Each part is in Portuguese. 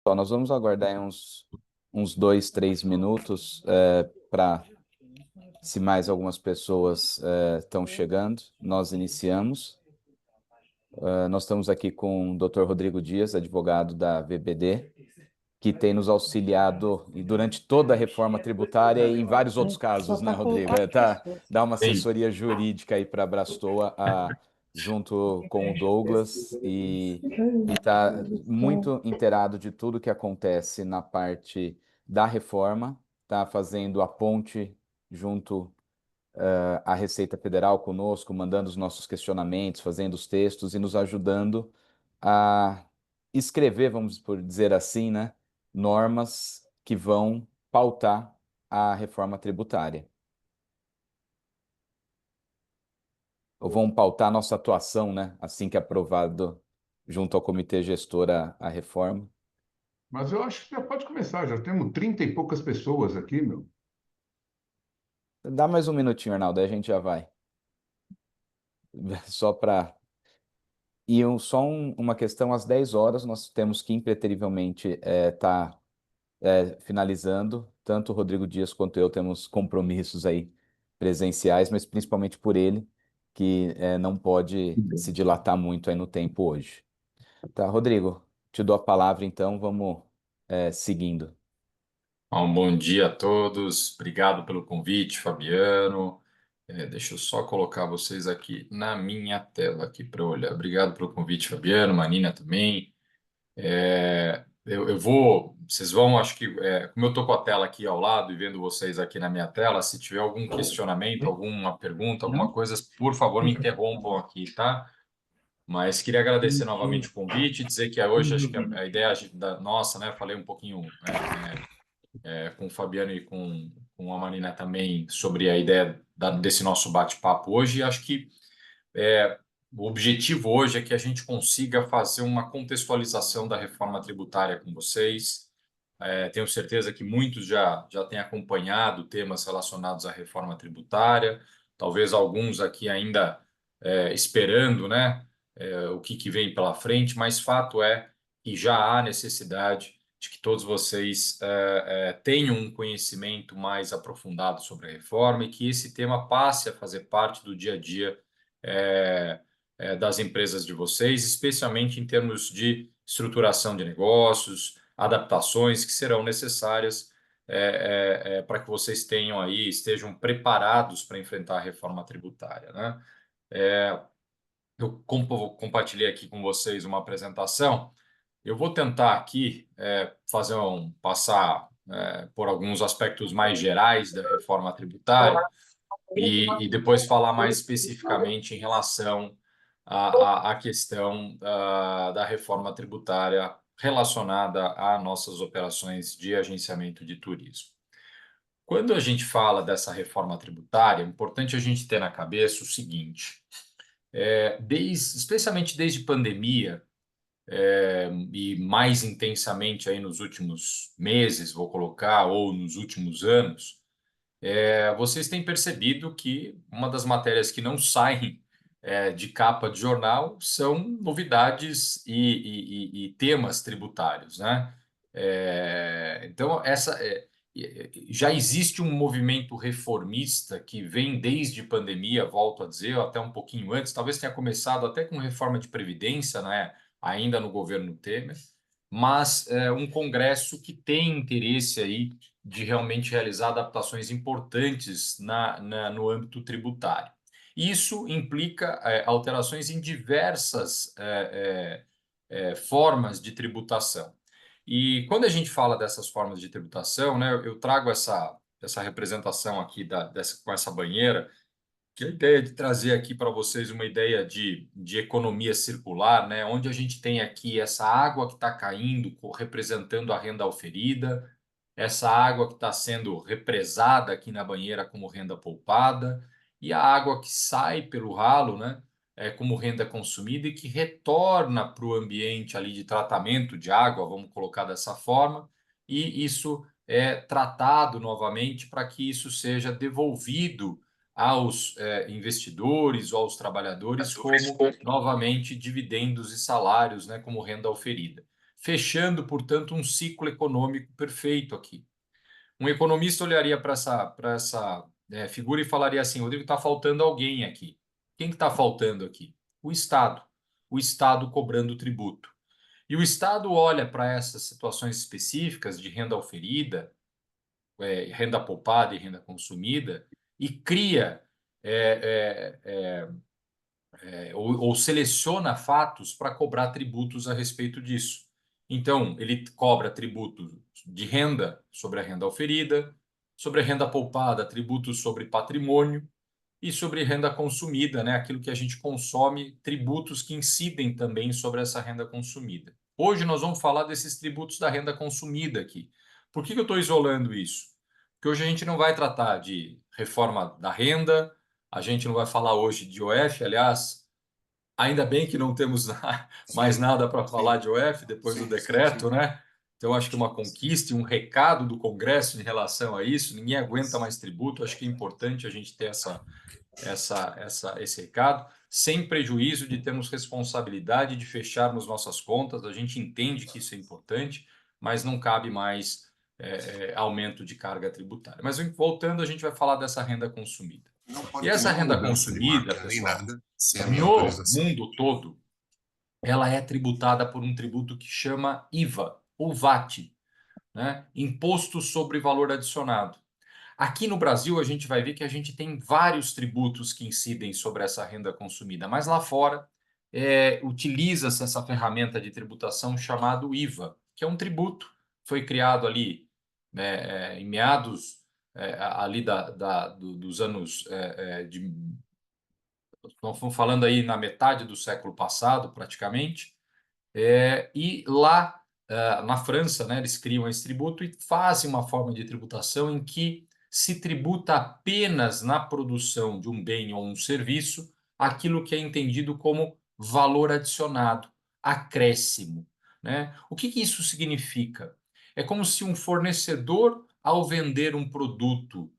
Só, nós vamos aguardar aí uns 2, 3 minutos para, se mais algumas pessoas estão chegando, nós iniciamos. Nós estamos aqui com o Dr. Rodrigo Dias, advogado da VBD, que tem nos auxiliado e durante toda a reforma tributária e em vários outros casos, né, Rodrigo? Dá uma Sim. assessoria jurídica aí para a Brastoa, junto com o Douglas, e está muito inteirado de tudo que acontece na parte da reforma, está fazendo a ponte junto à Receita Federal conosco, mandando os nossos questionamentos, fazendo os textos e nos ajudando a escrever, vamos por dizer assim, né, normas que vão pautar a reforma tributária, ou vão pautar a nossa atuação, né, assim que aprovado junto ao comitê gestor a reforma. Mas eu acho que já pode começar. Já temos 30 e poucas pessoas aqui, meu. Dá mais um minutinho, Arnaldo, aí a gente já vai. Só para. Uma questão: às 10 horas nós temos que impreterivelmente estar finalizando. Tanto o Rodrigo Dias quanto eu temos compromissos aí presenciais, mas principalmente por ele, que não pode se dilatar muito aí no tempo hoje. Tá, Rodrigo, te dou a palavra então, vamos seguindo. Um bom dia a todos, obrigado pelo convite, Fabiano. Deixa eu só colocar vocês aqui na minha tela aqui para olhar. Obrigado pelo convite, Fabiano, Manina também. Vocês vão, acho que, como eu estou com a tela aqui ao lado e vendo vocês aqui na minha tela, se tiver algum questionamento, alguma pergunta, alguma coisa, por favor, me interrompam aqui, tá? Mas queria agradecer novamente o convite, dizer que hoje acho que a ideia da nossa, né? Falei um pouquinho com o Fabiano e com a Marina também sobre a ideia desse nosso bate-papo hoje. E acho que o objetivo hoje é que a gente consiga fazer uma contextualização da reforma tributária com vocês. Tenho certeza que muitos já têm acompanhado temas relacionados à reforma tributária, talvez alguns aqui ainda esperando, né, o que vem pela frente, mas fato é que já há necessidade de que todos vocês tenham um conhecimento mais aprofundado sobre a reforma e que esse tema passe a fazer parte do dia a dia das empresas de vocês, especialmente em termos de estruturação de negócios, adaptações que serão necessárias para que vocês tenham aí, estejam preparados para enfrentar a reforma tributária, né? Eu compartilhei aqui com vocês uma apresentação. Eu vou tentar aqui passar por alguns aspectos mais gerais da reforma tributária e depois falar mais especificamente em relação à questão da reforma tributária relacionada a nossas operações de agenciamento de turismo. Quando a gente fala dessa reforma tributária, é importante a gente ter na cabeça o seguinte: especialmente desde pandemia, e mais intensamente aí nos últimos meses, vou colocar, ou nos últimos anos, vocês têm percebido que uma das matérias que não saem de capa de jornal são novidades e temas tributários, né? Então, já existe um movimento reformista que vem desde pandemia, volto a dizer, até um pouquinho antes, talvez tenha começado até com reforma de previdência, né? Ainda no governo Temer, mas um Congresso que tem interesse aí de realmente realizar adaptações importantes no âmbito tributário. Isso implica alterações em diversas formas de tributação. E quando a gente fala dessas formas de tributação, né, eu trago essa representação aqui com essa banheira, que é a ideia de trazer aqui para vocês uma ideia de economia circular, né, onde a gente tem aqui essa água que está caindo, representando a renda oferida, essa água que está sendo represada aqui na banheira como renda poupada, e a água que sai pelo ralo, né, como renda consumida e que retorna para o ambiente ali de tratamento de água, vamos colocar dessa forma, e isso é tratado novamente para que isso seja devolvido aos investidores ou aos trabalhadores como novamente dividendos e salários, né, como renda oferida. fechando, portanto, um ciclo econômico perfeito aqui. Um economista olharia para essa figura e falaria assim: Rodrigo, está faltando alguém aqui. Quem que está faltando aqui? O Estado. O Estado cobrando tributo. E o Estado olha para essas situações específicas de renda oferida, renda poupada e renda consumida, e cria ou seleciona fatos para cobrar tributos a respeito disso. Então, ele cobra tributos de renda sobre a renda oferida, sobre a renda poupada, tributos sobre patrimônio e sobre renda consumida, né? Aquilo que a gente consome, tributos que incidem também sobre essa renda consumida. Hoje nós vamos falar desses tributos da renda consumida aqui. Por que eu estou isolando isso? Porque hoje a gente não vai tratar de reforma da renda, a gente não vai falar hoje de IOF, aliás, ainda bem que não temos mais nada para falar de IOF depois do decreto, né? Então, acho que uma conquista e um recado do Congresso em relação a isso, ninguém aguenta mais tributo, acho que é importante a gente ter esse recado, sem prejuízo de termos responsabilidade de fecharmos nossas contas, a gente entende que isso é importante, mas não cabe mais aumento de carga tributária. Mas voltando, a gente vai falar dessa renda consumida. E essa renda consumida, pessoal, no mundo todo, ela é tributada por um tributo que chama IVA, ou VAT, né? Imposto sobre Valor Adicionado. Aqui no Brasil, a gente vai ver que a gente tem vários tributos que incidem sobre essa renda consumida, mas lá fora utiliza-se essa ferramenta de tributação chamado IVA, que é um tributo, foi criado ali em meados ali dos anos nós estamos falando aí na metade do século passado, praticamente, e lá na França, né, eles criam esse tributo e fazem uma forma de tributação em que se tributa apenas na produção de um bem ou um serviço aquilo que é entendido como valor adicionado, acréscimo, né? O que isso significa? É como se um fornecedor, ao vender um produto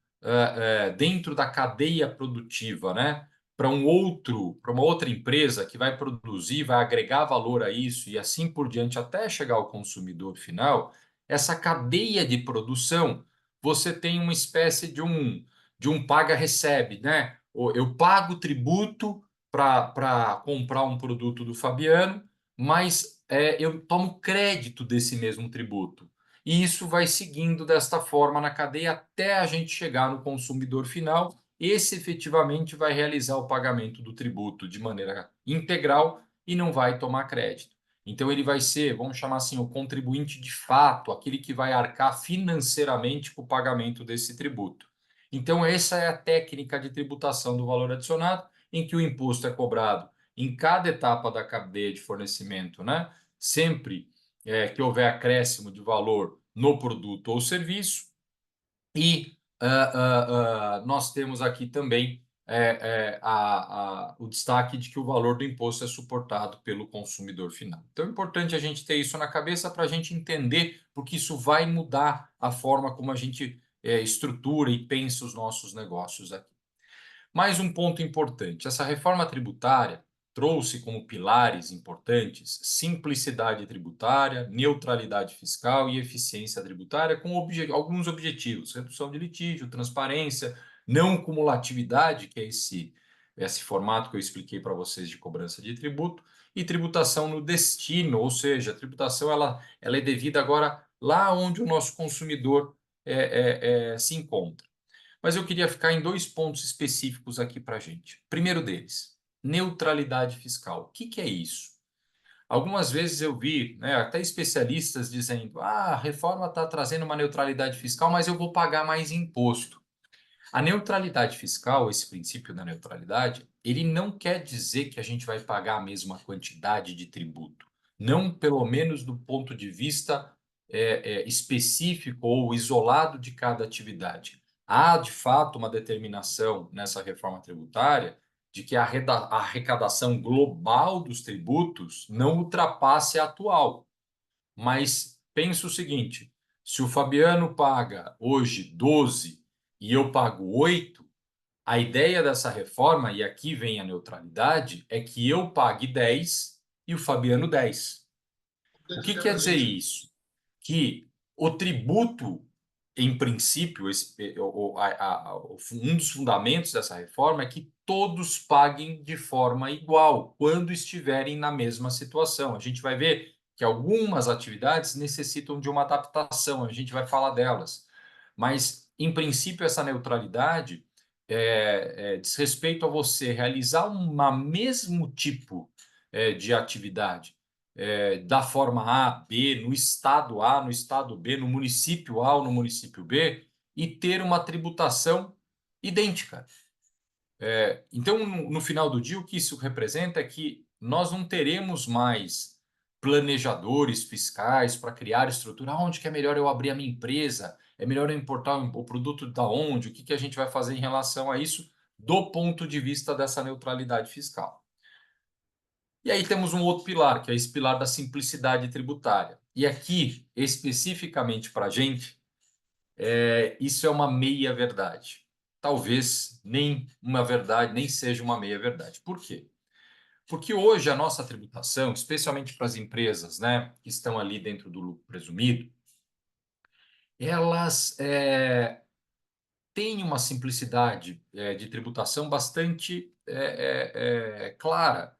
dentro da cadeia produtiva, né, para uma outra empresa que vai produzir, vai agregar valor a isso e assim por diante até chegar ao consumidor final, essa cadeia de produção, você tem uma espécie de um paga-recebe, né? Eu pago tributo para comprar um produto do Fabiano, mas eu tomo crédito desse mesmo tributo. E isso vai seguindo desta forma na cadeia até a gente chegar no consumidor final. Esse efetivamente vai realizar o pagamento do tributo de maneira integral e não vai tomar crédito. Então, ele vai ser, vamos chamar assim, o contribuinte de fato, aquele que vai arcar financeiramente com o pagamento desse tributo. Então, essa é a técnica de tributação do valor adicionado, em que o imposto é cobrado em cada etapa da cadeia de fornecimento, né? Sempre que houver acréscimo de valor no produto ou serviço, e nós temos aqui também o destaque de que o valor do imposto é suportado pelo consumidor final. Então, é importante a gente ter isso na cabeça para a gente entender, porque isso vai mudar a forma como a gente estrutura e pensa os nossos negócios aqui. Mais um ponto importante: essa reforma tributária trouxe como pilares importantes simplicidade tributária, neutralidade fiscal e eficiência tributária, com alguns objetivos: redução de litígio, transparência, não cumulatividade, que é esse formato que eu expliquei para vocês de cobrança de tributo, e tributação no destino, ou seja, a tributação ela é devida agora lá onde o nosso consumidor se encontra. Mas eu queria ficar em dois pontos específicos aqui para a gente. Primeiro deles, neutralidade fiscal. O que é isso? Algumas vezes eu vi, né, até especialistas dizendo: a reforma está trazendo uma neutralidade fiscal, mas eu vou pagar mais imposto. A neutralidade fiscal, esse princípio da neutralidade, ele não quer dizer que a gente vai pagar a mesma quantidade de tributo. Não, pelo menos do ponto de vista específico ou isolado de cada atividade. Há, de fato, uma determinação nessa reforma tributária de que a arrecadação global dos tributos não ultrapasse a atual. Mas pensa o seguinte: se o Fabiano paga hoje 12 e eu pago 8, a ideia dessa reforma, e aqui vem a neutralidade, é que eu pague 10 e o Fabiano 10. O que quer dizer isso? Que o tributo, em princípio, um dos fundamentos dessa reforma é que todos paguem de forma igual quando estiverem na mesma situação. A gente vai ver que algumas atividades necessitam de uma adaptação, a gente vai falar delas. Mas, em princípio, essa neutralidade diz respeito a você realizar um mesmo tipo de atividade da forma A, B, no estado B, no município A ou no município B, e ter uma tributação idêntica. Então, no final do dia, o que isso representa é que nós não teremos mais planejadores fiscais para criar estrutura. Onde que é melhor eu abrir a minha empresa? É melhor eu importar o produto da onde? O que a gente vai fazer em relação a isso do ponto de vista dessa neutralidade fiscal? E aí temos um outro pilar, que é esse pilar da simplicidade tributária. E aqui, especificamente para a gente, isso é uma meia-verdade. Talvez nem uma verdade, nem seja uma meia-verdade. Por quê? Porque hoje a nossa tributação, especialmente para as empresas, né, que estão ali dentro do lucro presumido, elas têm uma simplicidade de tributação bastante clara.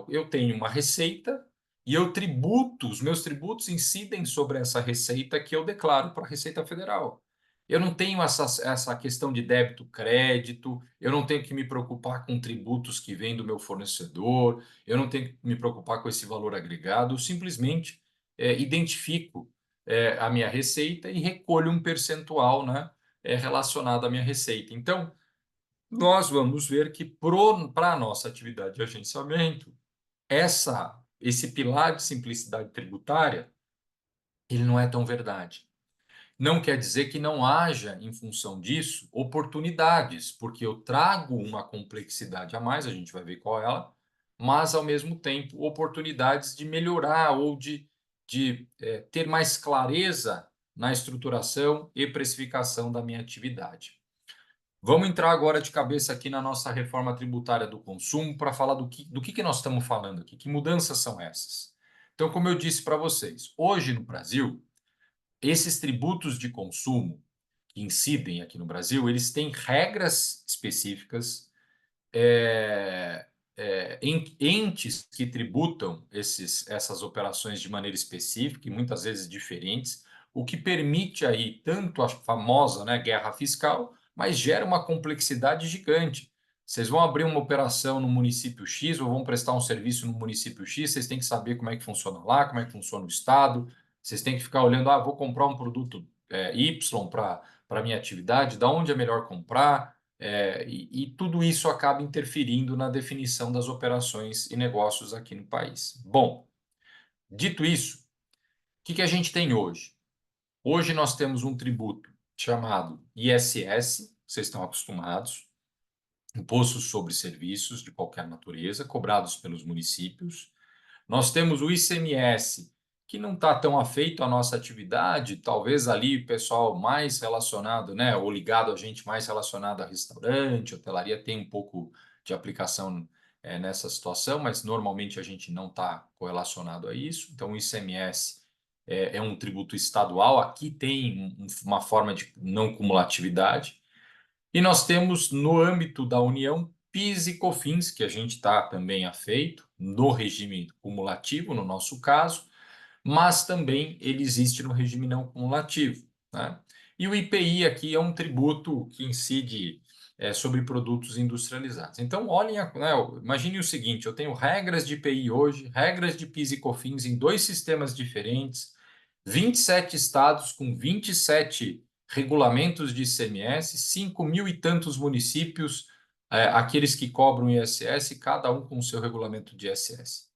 Eu tenho uma receita e eu tributo, os meus tributos incidem sobre essa receita que eu declaro para a Receita Federal. Eu não tenho essa questão de débito, crédito, eu não tenho que me preocupar com tributos que vêm do meu fornecedor, eu não tenho que me preocupar com esse valor agregado, eu simplesmente identifico a minha receita e recolho um percentual, né, relacionado à minha receita. Então, nós vamos ver que para a nossa atividade de agenciamento, esse pilar de simplicidade tributária, ele não é tão verdade. Não quer dizer que não haja, em função disso, oportunidades, porque eu trago uma complexidade a mais, a gente vai ver qual é ela, mas, ao mesmo tempo, oportunidades de melhorar ou de ter mais clareza na estruturação e precificação da minha atividade. Vamos entrar agora de cabeça aqui na nossa reforma tributária do consumo para falar do que nós estamos falando aqui, que mudanças são essas. Então, como eu disse para vocês, hoje no Brasil, esses tributos de consumo que incidem aqui no Brasil, eles têm regras específicas, entes que tributam essas operações de maneira específica e muitas vezes diferentes, o que permite aí tanto a famosa, né, guerra fiscal, mas gera uma complexidade gigante. Vocês vão abrir uma operação no município X ou vão prestar um serviço no município X, vocês têm que saber como é que funciona lá, como é que funciona o estado, vocês têm que ficar olhando, vou comprar um produto Y para a minha atividade, da onde é melhor comprar, e tudo isso acaba interferindo na definição das operações e negócios aqui no país. Bom, dito isso, o que a gente tem hoje? Hoje nós temos um tributo chamado ISS, vocês estão acostumados, Imposto sobre Serviços de qualquer natureza, cobrados pelos municípios. Nós temos o ICMS, que não está tão afeito à nossa atividade, talvez ali o pessoal mais relacionado, né, ou ligado a gente mais relacionado a restaurante, hotelaria, tem um pouco de aplicação nessa situação, mas normalmente a gente não está correlacionado a isso. Então, o ICMS é um tributo estadual, aqui tem uma forma de não cumulatividade. E nós temos, no âmbito da União, PIS e COFINS, que a gente está também afeito, no regime cumulativo, no nosso caso, mas também ele existe no regime não cumulativo, né? E o IPI aqui é um tributo que incide sobre produtos industrializados. Então, olhem, né, imagine o seguinte, eu tenho regras de IPI hoje, regras de PIS e COFINS em dois sistemas diferentes, 27 estados com 27 regulamentos de ICMS, 5 mil e tantos municípios, aqueles que cobram ISS, cada um com o seu regulamento de ISS.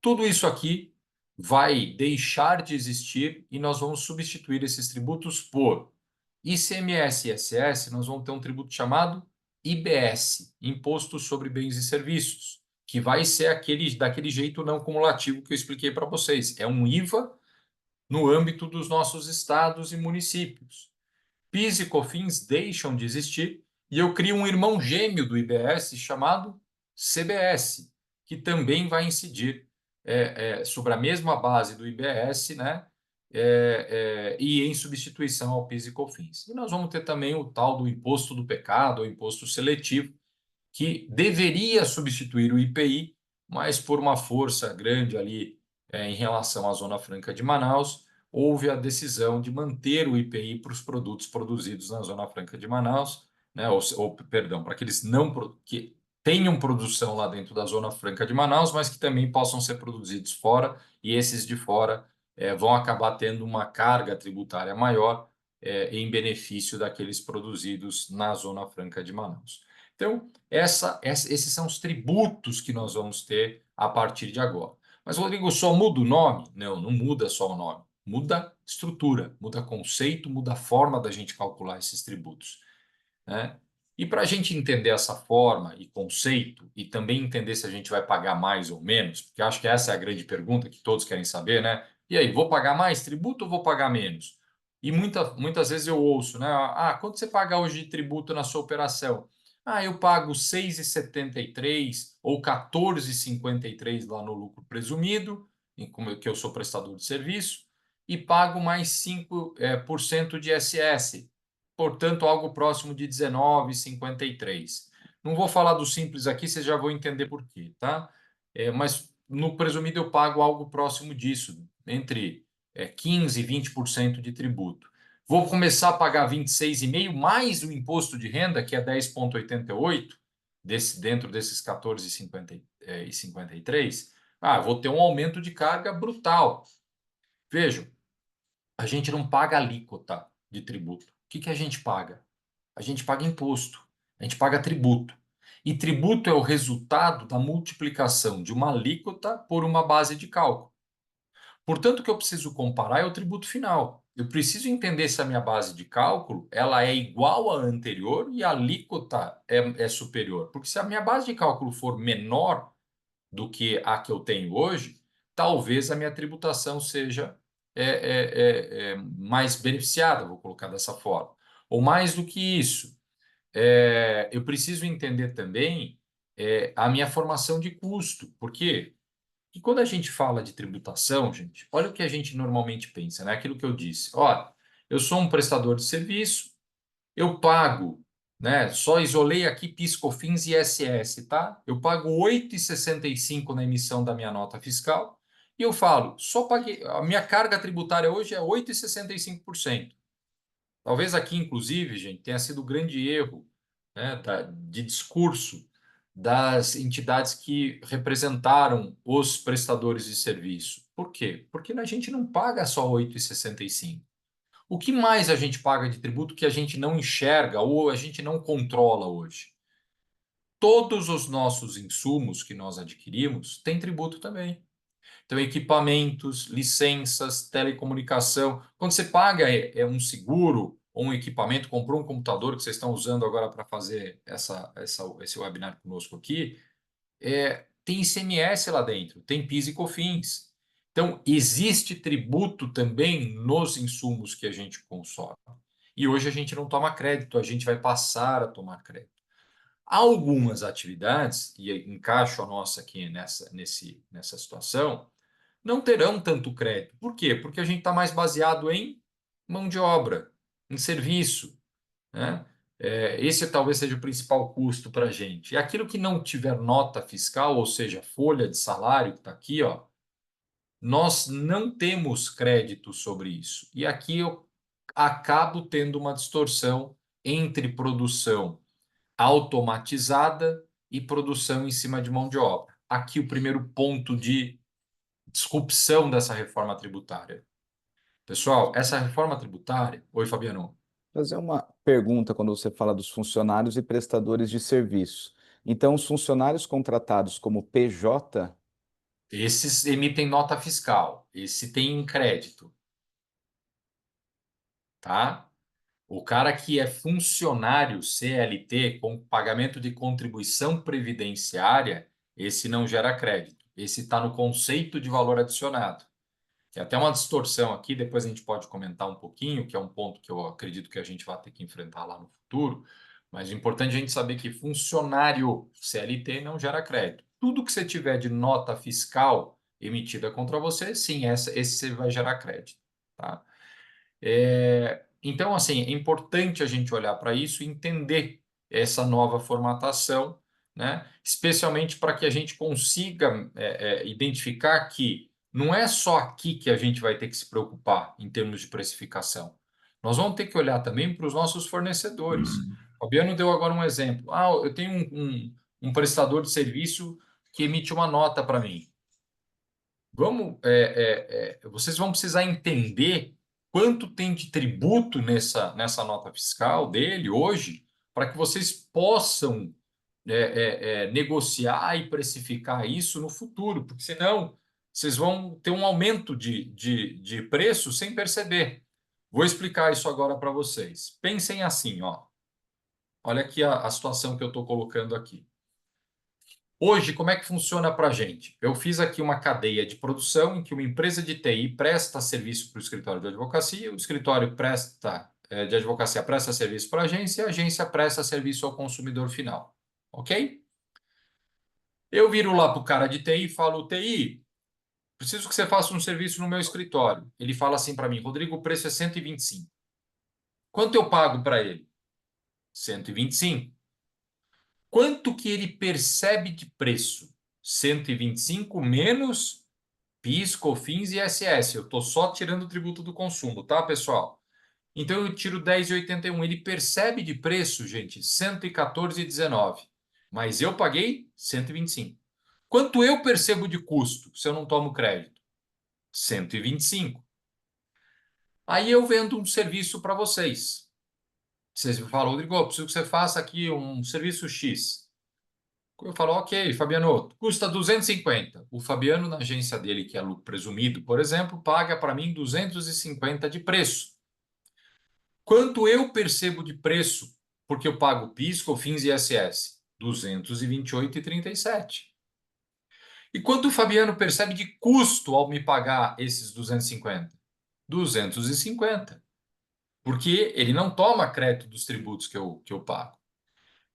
Tudo isso aqui vai deixar de existir e nós vamos substituir esses tributos por ICMS e ISS, nós vamos ter um tributo chamado IBS, Imposto sobre Bens e Serviços, que vai ser daquele jeito não cumulativo que eu expliquei para vocês. É um IVA no âmbito dos nossos estados e municípios. PIS e COFINS deixam de existir e eu crio um irmão gêmeo do IBS chamado CBS, que também vai incidir sobre a mesma base do IBS, né? E em substituição ao PIS e COFINS. E nós vamos ter também o tal do imposto do pecado, o imposto seletivo, que deveria substituir o IPI, mas por uma força grande ali em relação à Zona Franca de Manaus, houve a decisão de manter o IPI para os produtos produzidos na Zona Franca de Manaus, né? Perdão, para aqueles que tenham produção lá dentro da Zona Franca de Manaus, mas que também possam ser produzidos fora, e esses de fora vão acabar tendo uma carga tributária maior em benefício daqueles produzidos na Zona Franca de Manaus. Então, esses são os tributos que nós vamos ter a partir de agora. Mas, Rodrigo, só muda o nome? Não, não muda só o nome. Muda estrutura, muda conceito, muda a forma da gente calcular esses tributos, né? E para a gente entender essa forma e conceito, e também entender se a gente vai pagar mais ou menos, porque acho que essa é a grande pergunta que todos querem saber, né? E aí, vou pagar mais tributo ou vou pagar menos? E muitas vezes eu ouço, né? Ah, quanto você paga hoje de tributo na sua operação? Ah, eu pago 6,73 ou 14,53 lá no lucro presumido, que eu sou prestador de serviço, e pago mais 5% de ISS, portanto, algo próximo de 19,53. Não vou falar do simples aqui, vocês já vão entender por quê, tá? Mas no presumido eu pago algo próximo disso, entre 15% e 20% de tributo. Vou começar a pagar 26,5% mais o imposto de renda, que é 10,88%, dentro desses 14,53. Vou ter um aumento de carga brutal. Vejam, a gente não paga alíquota de tributo. O que a gente paga? A gente paga imposto, a gente paga tributo. E tributo é o resultado da multiplicação de uma alíquota por uma base de cálculo. Portanto, o que eu preciso comparar é o tributo final. Eu preciso entender se a minha base de cálculo ela é igual à anterior e a alíquota é superior. Porque se a minha base de cálculo for menor do que a que eu tenho hoje, talvez a minha tributação seja mais beneficiada, vou colocar dessa forma. Ou mais do que isso, eu preciso entender também a minha formação de custo. Por quê? Porque quando a gente fala de tributação, gente, olha o que a gente normalmente pensa, né? Aquilo que eu disse. Olha, eu sou um prestador de serviço, eu pago, né? Só isolei aqui PIS, COFINS e ISS, tá? Eu pago 8,65 na emissão da minha nota fiscal e eu falo, só paguei, a minha carga tributária hoje é 8,65%. Talvez aqui, inclusive, gente, tenha sido o grande erro, né, de discurso das entidades que representaram os prestadores de serviço. Por quê? Porque a gente não paga só 8,65. O que mais a gente paga de tributo que a gente não enxerga ou a gente não controla hoje? Todos os nossos insumos que nós adquirimos têm tributo também. Então, equipamentos, licenças, telecomunicação. Quando você paga um seguro ou um equipamento, comprou um computador que vocês estão usando agora para fazer esse webinar conosco aqui, tem ICMS lá dentro, tem PIS e COFINS. Então, existe tributo também nos insumos que a gente consome. E hoje a gente não toma crédito, a gente vai passar a tomar crédito. Algumas atividades, e encaixo a nossa aqui nessa situação, não terão tanto crédito. Por quê? Porque a gente está mais baseado em mão de obra, em serviço, né? Esse talvez seja o principal custo para a gente. E aquilo que não tiver nota fiscal, ou seja, folha de salário que está aqui, ó, nós não temos crédito sobre isso. E aqui eu acabo tendo uma distorção entre produção automatizada e produção em cima de mão de obra. Aqui o primeiro ponto de disrupção dessa reforma tributária. Pessoal, essa reforma tributária. Oi, Fabiano. Fazer uma pergunta quando você fala dos funcionários e prestadores de serviço. Então, os funcionários contratados como PJ. Esses emitem nota fiscal, esse tem crédito, tá? O cara que é funcionário CLT com pagamento de contribuição previdenciária, esse não gera crédito. Esse está no conceito de valor adicionado. Tem até uma distorção aqui, depois a gente pode comentar um pouquinho, que é um ponto que eu acredito que a gente vai ter que enfrentar lá no futuro. Mas é importante a gente saber que funcionário CLT não gera crédito. Tudo que você tiver de nota fiscal emitida contra você, sim, esse vai gerar crédito, tá? Então, assim, é importante a gente olhar para isso e entender essa nova formatação, né? Especialmente para que a gente consiga identificar que não é só aqui que a gente vai ter que se preocupar em termos de precificação. Nós vamos ter que olhar também para os nossos fornecedores. O Fabiano deu agora um exemplo. Eu tenho um prestador de serviço que emite uma nota para mim. Vocês vão precisar entender quanto tem de tributo nessa nota fiscal dele hoje, para que vocês possam negociar e precificar isso no futuro, porque senão vocês vão ter um aumento de preço sem perceber. Vou explicar isso agora para vocês. Pensem assim, ó. Olha aqui a situação que eu estou colocando aqui. Hoje, como é que funciona para a gente? Eu fiz aqui uma cadeia de produção em que uma empresa de TI presta serviço para o escritório de advocacia, o escritório de advocacia presta serviço para a agência presta serviço ao consumidor final. Ok? Eu viro lá para o cara de TI e falo, TI, preciso que você faça um serviço no meu escritório. Ele fala assim para mim, Rodrigo, o preço é 125. Quanto eu pago para ele? 125. Quanto que ele percebe de preço? 125 menos PIS, COFINS e ISS. Eu estou só tirando o tributo do consumo, tá, pessoal? Então eu tiro 10,81. Ele percebe de preço, gente, 114,19. Mas eu paguei 125. Quanto eu percebo de custo se eu não tomo crédito? 125. Aí eu vendo um serviço para vocês. Vocês falam, Rodrigo, eu preciso que você faça aqui um serviço X. Eu falo, ok, Fabiano, custa 250. O Fabiano, na agência dele, que é lucro presumido, por exemplo, paga para mim 250 de preço. Quanto eu percebo de preço, porque eu pago PIS, COFINS e ISS? 228,37. E quanto o Fabiano percebe de custo ao me pagar esses 250? 250. Porque ele não toma crédito dos tributos que eu pago.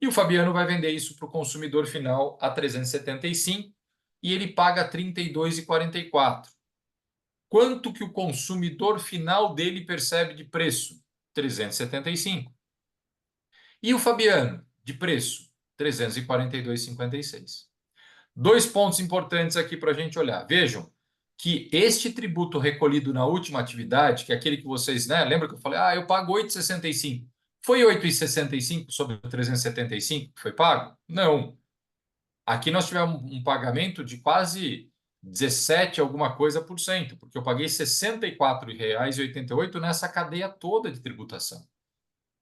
E o Fabiano vai vender isso para o consumidor final a 375 e ele paga 32,44. Quanto que o consumidor final dele percebe de preço? 375. E o Fabiano, de preço? 342,56. Dois pontos importantes aqui para a gente olhar. Vejam que este tributo recolhido na última atividade, que é aquele que vocês, né? Lembra que eu falei, eu pago 8,65. Foi 8,65 sobre 375 que foi pago? Não. Aqui nós tivemos um pagamento de quase 17 alguma coisa por cento, porque eu paguei R$ 64,88 nessa cadeia toda de tributação.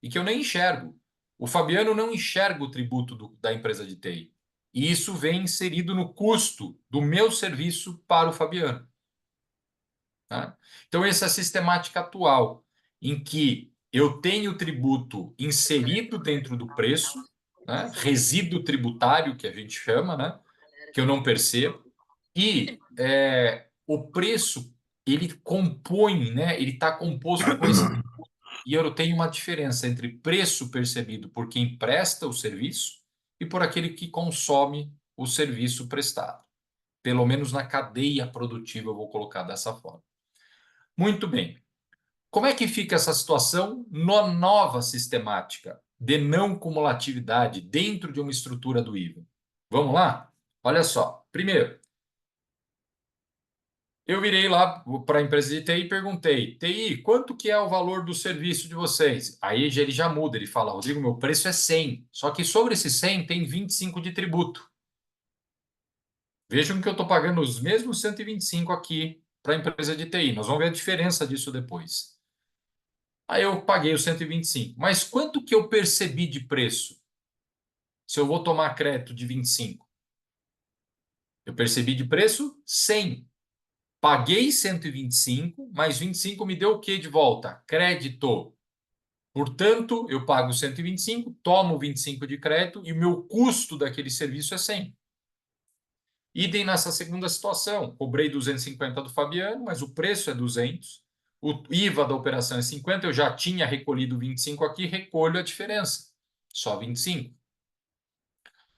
E que eu nem enxergo. O Fabiano não enxerga o tributo da empresa de TI. E isso vem inserido no custo do meu serviço para o Fabiano. Tá? Então, essa é a sistemática atual, em que eu tenho o tributo inserido dentro do preço, né? Resíduo tributário, que a gente chama, né? Que eu não percebo, e o preço, ele compõe, né? Ele está composto com esse tributo. E eu tenho uma diferença entre preço percebido por quem presta o serviço e por aquele que consome o serviço prestado. Pelo menos na cadeia produtiva, eu vou colocar dessa forma. Muito bem. Como é que fica essa situação na nova sistemática de não cumulatividade dentro de uma estrutura do IVA? Vamos lá? Olha só. Primeiro, eu virei lá para a empresa de TI e perguntei, TI, quanto que é o valor do serviço de vocês? Aí ele já muda, ele fala, Rodrigo, meu preço é 100, só que sobre esse 100 tem 25 de tributo. Vejam que eu estou pagando os mesmos 125 aqui para a empresa de TI. Nós vamos ver a diferença disso depois. Aí eu paguei os 125. Mas quanto que eu percebi de preço? Se eu vou tomar crédito de 25? Eu percebi de preço 100. Paguei 125, mas 25 me deu o que de volta? Crédito. Portanto, eu pago 125, tomo 25 de crédito e o meu custo daquele serviço é 100. Idem nessa segunda situação. Cobrei 250 do Fabiano, mas o preço é 200. O IVA da operação é 50. Eu já tinha recolhido 25 aqui, recolho a diferença. Só 25.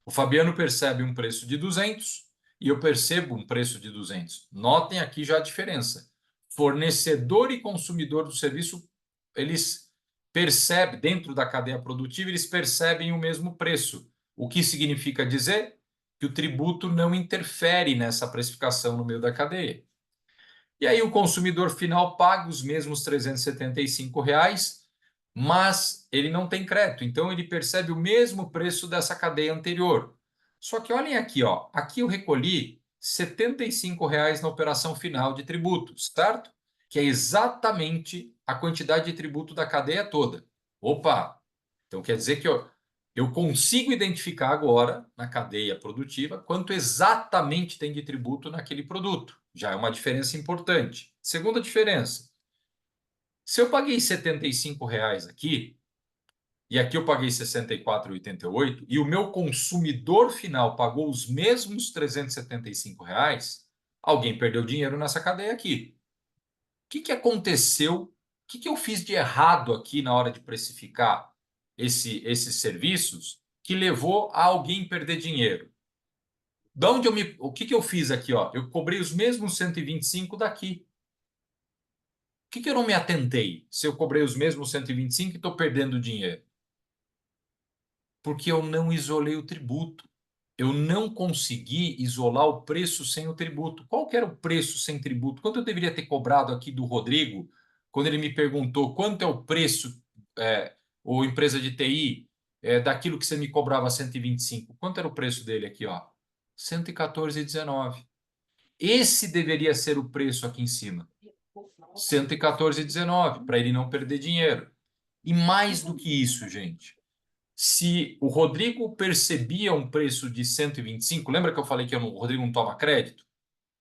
O Fabiano percebe um preço de 200 e eu percebo um preço de 200. Notem aqui já a diferença. Fornecedor e consumidor do serviço, eles percebem, dentro da cadeia produtiva, eles percebem o mesmo preço. O que significa dizer que o tributo não interfere nessa precificação no meio da cadeia. E aí o consumidor final paga os mesmos R$ 375, mas ele não tem crédito, então ele percebe o mesmo preço dessa cadeia anterior. Só que olhem aqui, ó, aqui eu recolhi R$ 75 na operação final de tributo, certo? Que é exatamente a quantidade de tributo da cadeia toda. Opa! Então quer dizer que eu consigo identificar agora, na cadeia produtiva, quanto exatamente tem de tributo naquele produto. Já é uma diferença importante. Segunda diferença, se eu paguei R$ 75 aqui, e aqui eu paguei R$ 64,88, e o meu consumidor final pagou os mesmos R$ 375, alguém perdeu dinheiro nessa cadeia aqui. O que aconteceu? O que eu fiz de errado aqui na hora de precificar esses serviços que levou a alguém perder dinheiro? O que eu fiz aqui? Ó? Eu cobrei os mesmos 125 daqui. Por que eu não me atentei se eu cobrei os mesmos 125 e estou perdendo dinheiro? Porque eu não isolei o tributo. Eu não consegui isolar o preço sem o tributo. Qual que era o preço sem tributo? Quanto eu deveria ter cobrado aqui do Rodrigo, quando ele me perguntou quanto é o preço, ou empresa de TI, daquilo que você me cobrava 125? Quanto era o preço dele aqui? Ó? 114,19. Esse deveria ser o preço aqui em cima. 114,19, para ele não perder dinheiro. E mais do que isso, gente, se o Rodrigo percebia um preço de 125, lembra que eu falei que o Rodrigo não toma crédito?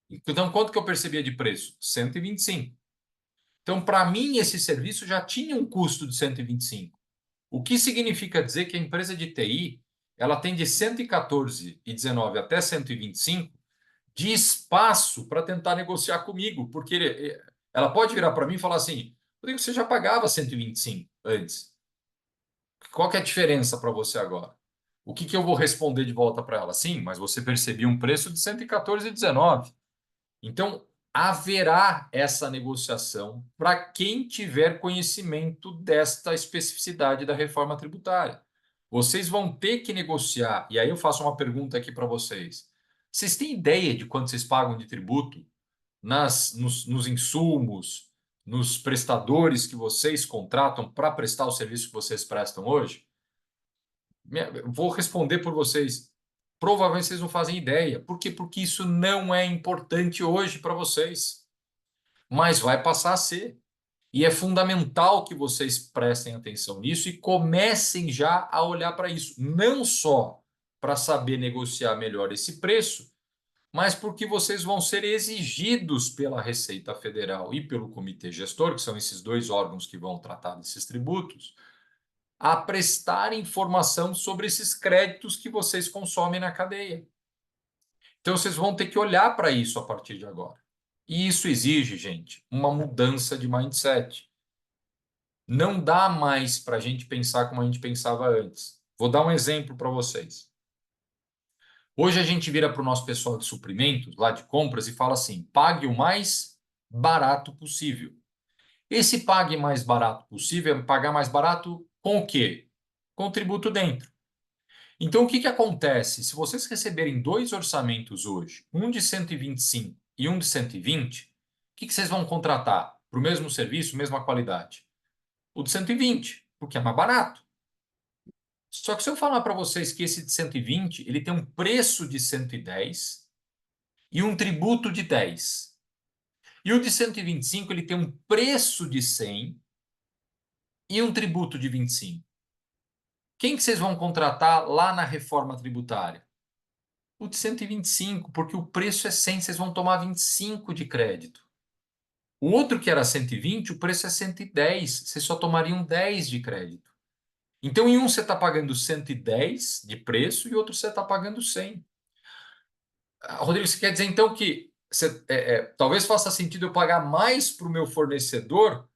Então, quanto que eu percebia de preço? 125. Então, para mim, esse serviço já tinha um custo de 125. O que significa dizer que a empresa de TI ela tem de 114,19 até 125 de espaço para tentar negociar comigo, porque ela pode virar para mim e falar assim: Rodrigo, você já pagava 125 antes. Qual que é a diferença para você agora? O que eu vou responder de volta para ela? Sim, mas você percebia um preço de 114,19. Então, haverá essa negociação para quem tiver conhecimento desta especificidade da reforma tributária. Vocês vão ter que negociar, e aí eu faço uma pergunta aqui para vocês. Vocês têm ideia de quanto vocês pagam de tributo nos insumos, nos prestadores que vocês contratam para prestar o serviço que vocês prestam hoje? Vou responder por vocês. Provavelmente vocês não fazem ideia. Por quê? Porque isso não é importante hoje para vocês, mas vai passar a ser. E é fundamental que vocês prestem atenção nisso e comecem já a olhar para isso, não só para saber negociar melhor esse preço, mas porque vocês vão ser exigidos pela Receita Federal e pelo Comitê Gestor, que são esses dois órgãos que vão tratar desses tributos, a prestar informação sobre esses créditos que vocês consomem na cadeia. Então, vocês vão ter que olhar para isso a partir de agora. E isso exige, gente, uma mudança de mindset. Não dá mais para a gente pensar como a gente pensava antes. Vou dar um exemplo para vocês. Hoje a gente vira para o nosso pessoal de suprimentos, lá de compras, e fala assim: pague o mais barato possível. Esse pague mais barato possível é pagar mais barato com o quê? Com o tributo dentro. Então, o que acontece? Se vocês receberem dois orçamentos hoje, um de 125 e um de 120, o que vocês vão contratar para o mesmo serviço, mesma qualidade? O de 120, porque é mais barato. Só que se eu falar para vocês que esse de 120 ele tem um preço de 110 e um tributo de 10, e o de 125 ele tem um preço de 100 e um tributo de 25. Quem que vocês vão contratar lá na reforma tributária? O de 125, porque o preço é 100, vocês vão tomar 25 de crédito. O outro que era 120, o preço é 110, vocês só tomariam 10 de crédito. Então, em um você está pagando 110 de preço e outro você está pagando 100. Rodrigo, você quer dizer então que talvez faça sentido eu pagar mais para o meu fornecedor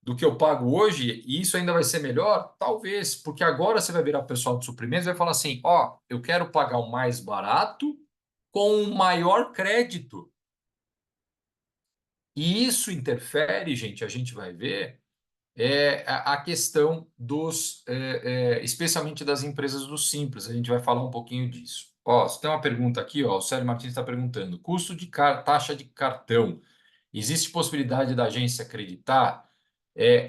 do que eu pago hoje, e isso ainda vai ser melhor? Talvez, porque agora você vai virar o pessoal de suprimentos e vai falar assim: ó, eu quero pagar o mais barato com maior crédito. E isso interfere, gente, a gente vai ver, a questão dos, especialmente das empresas do Simples. A gente vai falar um pouquinho disso. Ó, você tem uma pergunta aqui, ó, o Sérgio Martins está perguntando: custo de taxa de cartão. Existe possibilidade da agência acreditar?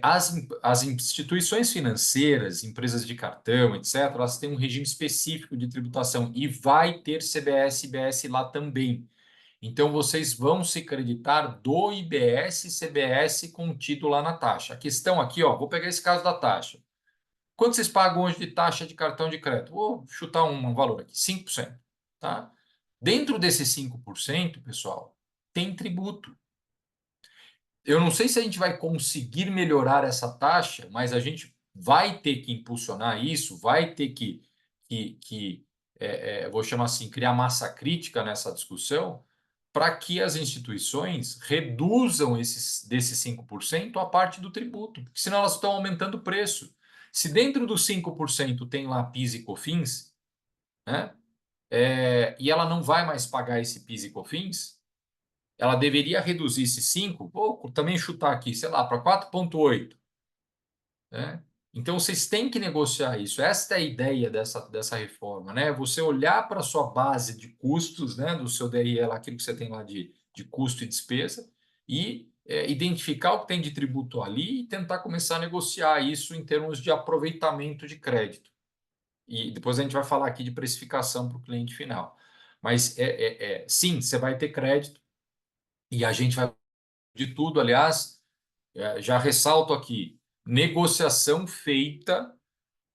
As instituições financeiras, empresas de cartão, etc., elas têm um regime específico de tributação e vai ter CBS e IBS lá também. Então, vocês vão se creditar do IBS e CBS contido lá na taxa. A questão aqui, ó, vou pegar esse caso da taxa. Quanto vocês pagam hoje de taxa de cartão de crédito? Vou chutar um valor aqui, 5%. Tá? Dentro desses 5%, pessoal, tem tributo. Eu não sei se a gente vai conseguir melhorar essa taxa, mas a gente vai ter que impulsionar isso, vai ter que vou chamar assim, criar massa crítica nessa discussão, para que as instituições reduzam desses 5% a parte do tributo, porque senão elas estão aumentando o preço. Se dentro dos 5% tem lá PIS e COFINS, né, e ela não vai mais pagar esse PIS e COFINS, ela deveria reduzir esse 5, vou também chutar aqui, sei lá, para 4,8. Né? Então, vocês têm que negociar isso. Esta é a ideia dessa reforma, né? Você olhar para a sua base de custos, né, do seu DRE, lá, aquilo que você tem lá de custo e despesa, e identificar o que tem de tributo ali e tentar começar a negociar isso em termos de aproveitamento de crédito. E depois a gente vai falar aqui de precificação para o cliente final. Mas, sim, você vai ter crédito e a gente vai de tudo, aliás, já ressalto aqui, negociação feita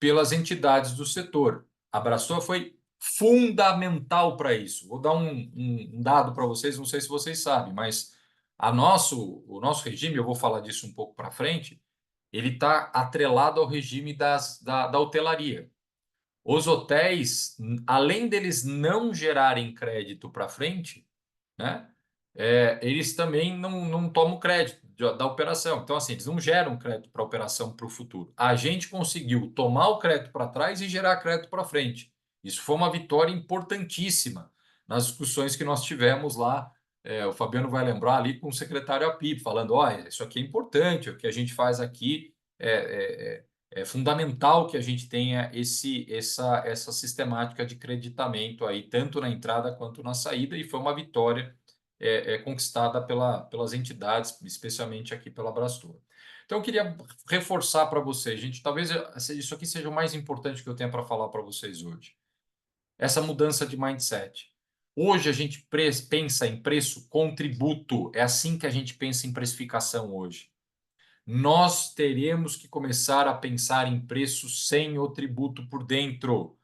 pelas entidades do setor. A Abraçoa foi fundamental para isso. Vou dar um dado para vocês, não sei se vocês sabem, mas o nosso regime, eu vou falar disso um pouco para frente, ele está atrelado ao regime da hotelaria. Os hotéis, além deles não gerarem crédito para frente, né? Eles também não tomam crédito da operação. Então, assim, eles não geram crédito para a operação para o futuro. A gente conseguiu tomar o crédito para trás e gerar crédito para frente. Isso foi uma vitória importantíssima nas discussões que nós tivemos lá. O Fabiano vai lembrar ali com o secretário APIP, falando: olha, isso aqui é importante, o que a gente faz aqui é fundamental que a gente tenha essa sistemática de creditamento aí, tanto na entrada quanto na saída, e foi uma vitória conquistada pelas entidades, especialmente aqui pela Abraçoa. Então, eu queria reforçar para vocês, gente, talvez isso aqui seja o mais importante que eu tenho para falar para vocês hoje. Essa mudança de mindset. Hoje a gente pensa em preço com tributo, é assim que a gente pensa em precificação hoje. Nós teremos que começar a pensar em preço sem o tributo por dentro.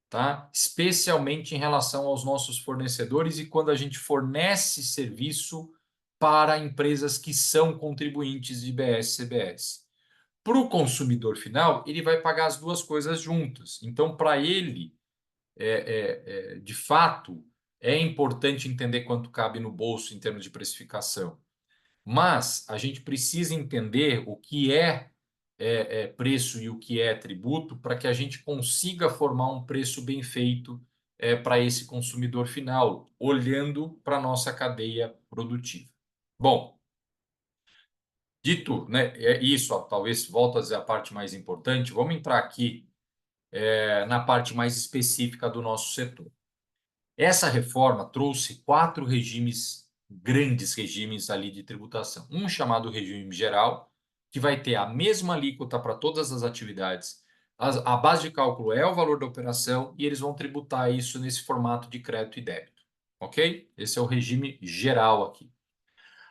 Tá? Especialmente em relação aos nossos fornecedores e quando a gente fornece serviço para empresas que são contribuintes de IBS e CBS. Para o consumidor final, ele vai pagar as duas coisas juntas. Então, para ele, de fato, é importante entender quanto cabe no bolso em termos de precificação. Mas a gente precisa entender o que é preço e o que é tributo para que a gente consiga formar um preço bem feito para esse consumidor final, olhando para a nossa cadeia produtiva. Bom, dito, né, isso, ó, talvez volto a dizer a parte mais importante, vamos entrar aqui na parte mais específica do nosso setor. Essa reforma trouxe 4 grandes regimes ali de tributação. Um chamado regime geral, que vai ter a mesma alíquota para todas as atividades. A base de cálculo é o valor da operação e eles vão tributar isso nesse formato de crédito e débito. Ok? Esse é o regime geral aqui.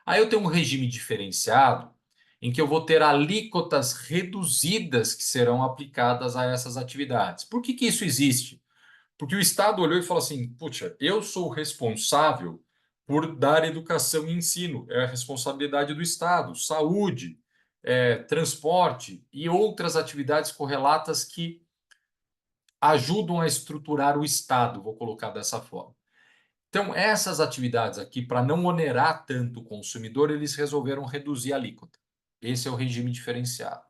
Aí eu tenho um regime diferenciado, em que eu vou ter alíquotas reduzidas que serão aplicadas a essas atividades. Por que isso existe? Porque o Estado olhou e falou assim: puxa, eu sou responsável por dar educação e ensino, é a responsabilidade do Estado, saúde, transporte e outras atividades correlatas que ajudam a estruturar o Estado, vou colocar dessa forma. Então, essas atividades aqui, para não onerar tanto o consumidor, eles resolveram reduzir a alíquota. Esse é o regime diferenciado.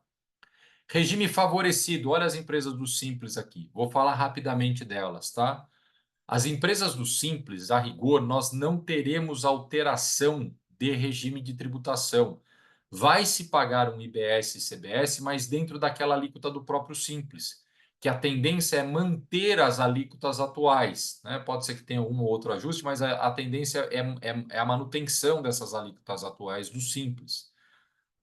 Regime favorecido, olha as empresas do Simples aqui. Vou falar rapidamente delas, tá? As empresas do Simples, a rigor, nós não teremos alteração de regime de tributação. Vai se pagar um IBS e CBS, mas dentro daquela alíquota do próprio Simples, que a tendência é manter as alíquotas atuais, né? Pode ser que tenha um ou outro ajuste, mas a tendência é a manutenção dessas alíquotas atuais do Simples.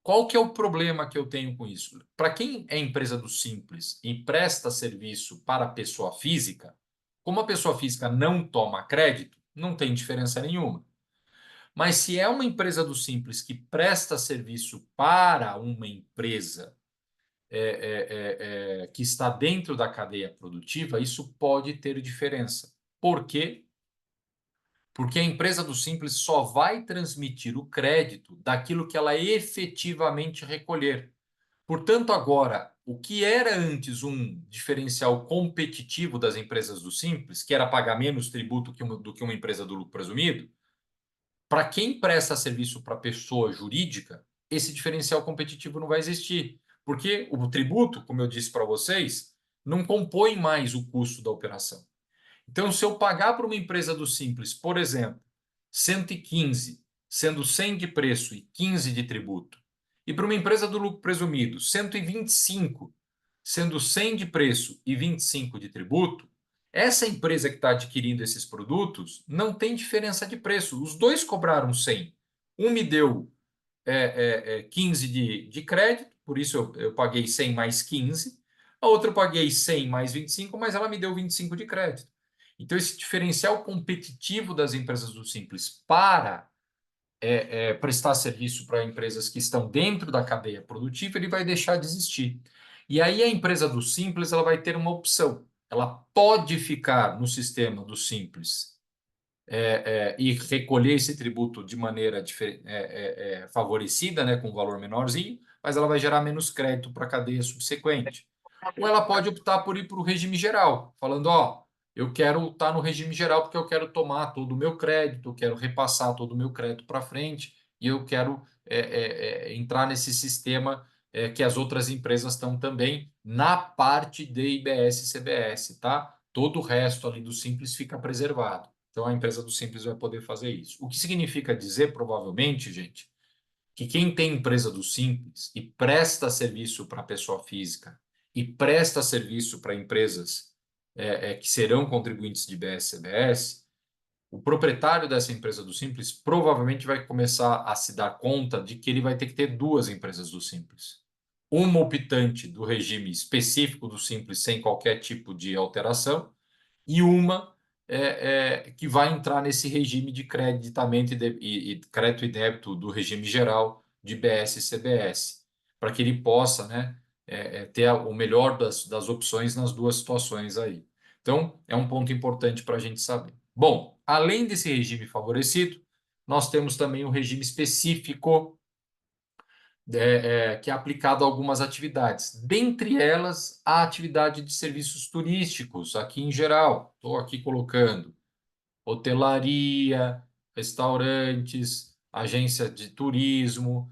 Qual que é o problema que eu tenho com isso? Para quem é empresa do Simples e presta serviço para a pessoa física, como a pessoa física não toma crédito, não tem diferença nenhuma. Mas se é uma empresa do Simples que presta serviço para uma empresa que está dentro da cadeia produtiva, isso pode ter diferença. Por quê? Porque a empresa do Simples só vai transmitir o crédito daquilo que ela efetivamente recolher. Portanto, agora, o que era antes um diferencial competitivo das empresas do Simples, que era pagar menos tributo do que uma empresa do lucro presumido, para quem presta serviço para pessoa jurídica, esse diferencial competitivo não vai existir. Porque o tributo, como eu disse para vocês, não compõe mais o custo da operação. Então, se eu pagar para uma empresa do Simples, por exemplo, 115, sendo 100 de preço e 15 de tributo, e para uma empresa do lucro presumido, 125, sendo 100 de preço e 25 de tributo, essa empresa que está adquirindo esses produtos não tem diferença de preço. Os dois cobraram 100. Um me deu 15 de crédito, por isso eu paguei 100 mais 15. A outra eu paguei 100 mais 25, mas ela me deu 25 de crédito. Então, esse diferencial competitivo das empresas do Simples para prestar serviço para empresas que estão dentro da cadeia produtiva, ele vai deixar de existir. E aí a empresa do Simples ela vai ter uma opção. Ela pode ficar no sistema do Simples e recolher esse tributo de maneira favorecida, né, com um valor menorzinho, mas ela vai gerar menos crédito para a cadeia subsequente. Ou ela pode optar por ir para o regime geral, falando, ó, eu quero estar no regime geral porque eu quero tomar todo o meu crédito, eu quero repassar todo o meu crédito para frente e eu quero entrar nesse sistema que as outras empresas estão também na parte de IBS e CBS, tá? Todo o resto ali do Simples fica preservado. Então, a empresa do Simples vai poder fazer isso. O que significa dizer, provavelmente, gente, que quem tem empresa do Simples e presta serviço para pessoa física e presta serviço para empresas que serão contribuintes de IBS-CBS, o proprietário dessa empresa do Simples provavelmente vai começar a se dar conta de que ele vai ter que ter duas empresas do Simples. Uma optante do regime específico do Simples sem qualquer tipo de alteração e uma que vai entrar nesse regime de creditamento e crédito e débito do regime geral de BS e CBS, para que ele possa, né, ter o melhor das opções nas duas situações aí. Então, é um ponto importante para a gente saber. Bom, além desse regime favorecido, nós temos também o regime específico que é aplicado a algumas atividades, dentre elas a atividade de serviços turísticos, aqui em geral. Estou aqui colocando hotelaria, restaurantes, agência de turismo,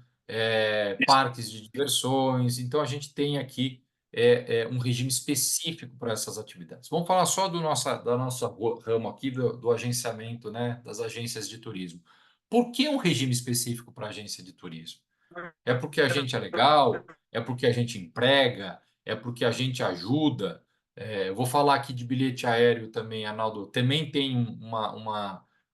parques de diversões. Então, a gente tem aqui um regime específico para essas atividades. Vamos falar só da nossa ramo aqui, do agenciamento, né, das agências de turismo. Por que um regime específico para agência de turismo? É porque a gente é legal? É porque a gente emprega? É porque a gente ajuda? Eu vou falar aqui de bilhete aéreo também, Arnaldo. Também tem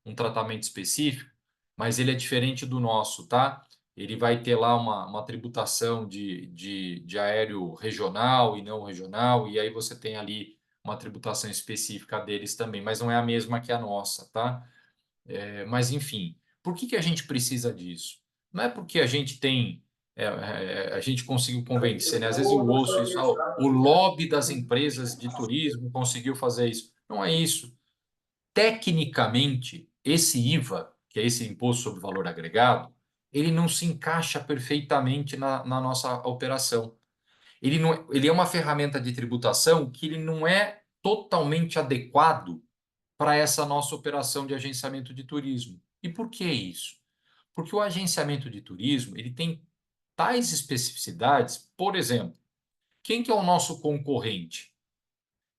um tratamento específico, mas ele é diferente do nosso, tá? Ele vai ter lá uma tributação de aéreo regional e não regional, e aí você tem ali uma tributação específica deles também, mas não é a mesma que a nossa, tá? Mas, enfim, por que a gente precisa disso? Não é porque a gente tem, a gente conseguiu convencer, né? Às vezes eu ouço isso, o lobby das empresas de turismo conseguiu fazer isso. Não é isso. Tecnicamente, esse IVA, que é esse Imposto sobre Valor Agregado, ele não se encaixa perfeitamente na nossa operação. Ele é uma ferramenta de tributação que ele não é totalmente adequado para essa nossa operação de agenciamento de turismo. E por que isso? Porque o agenciamento de turismo ele tem tais especificidades, por exemplo, quem que é o nosso concorrente?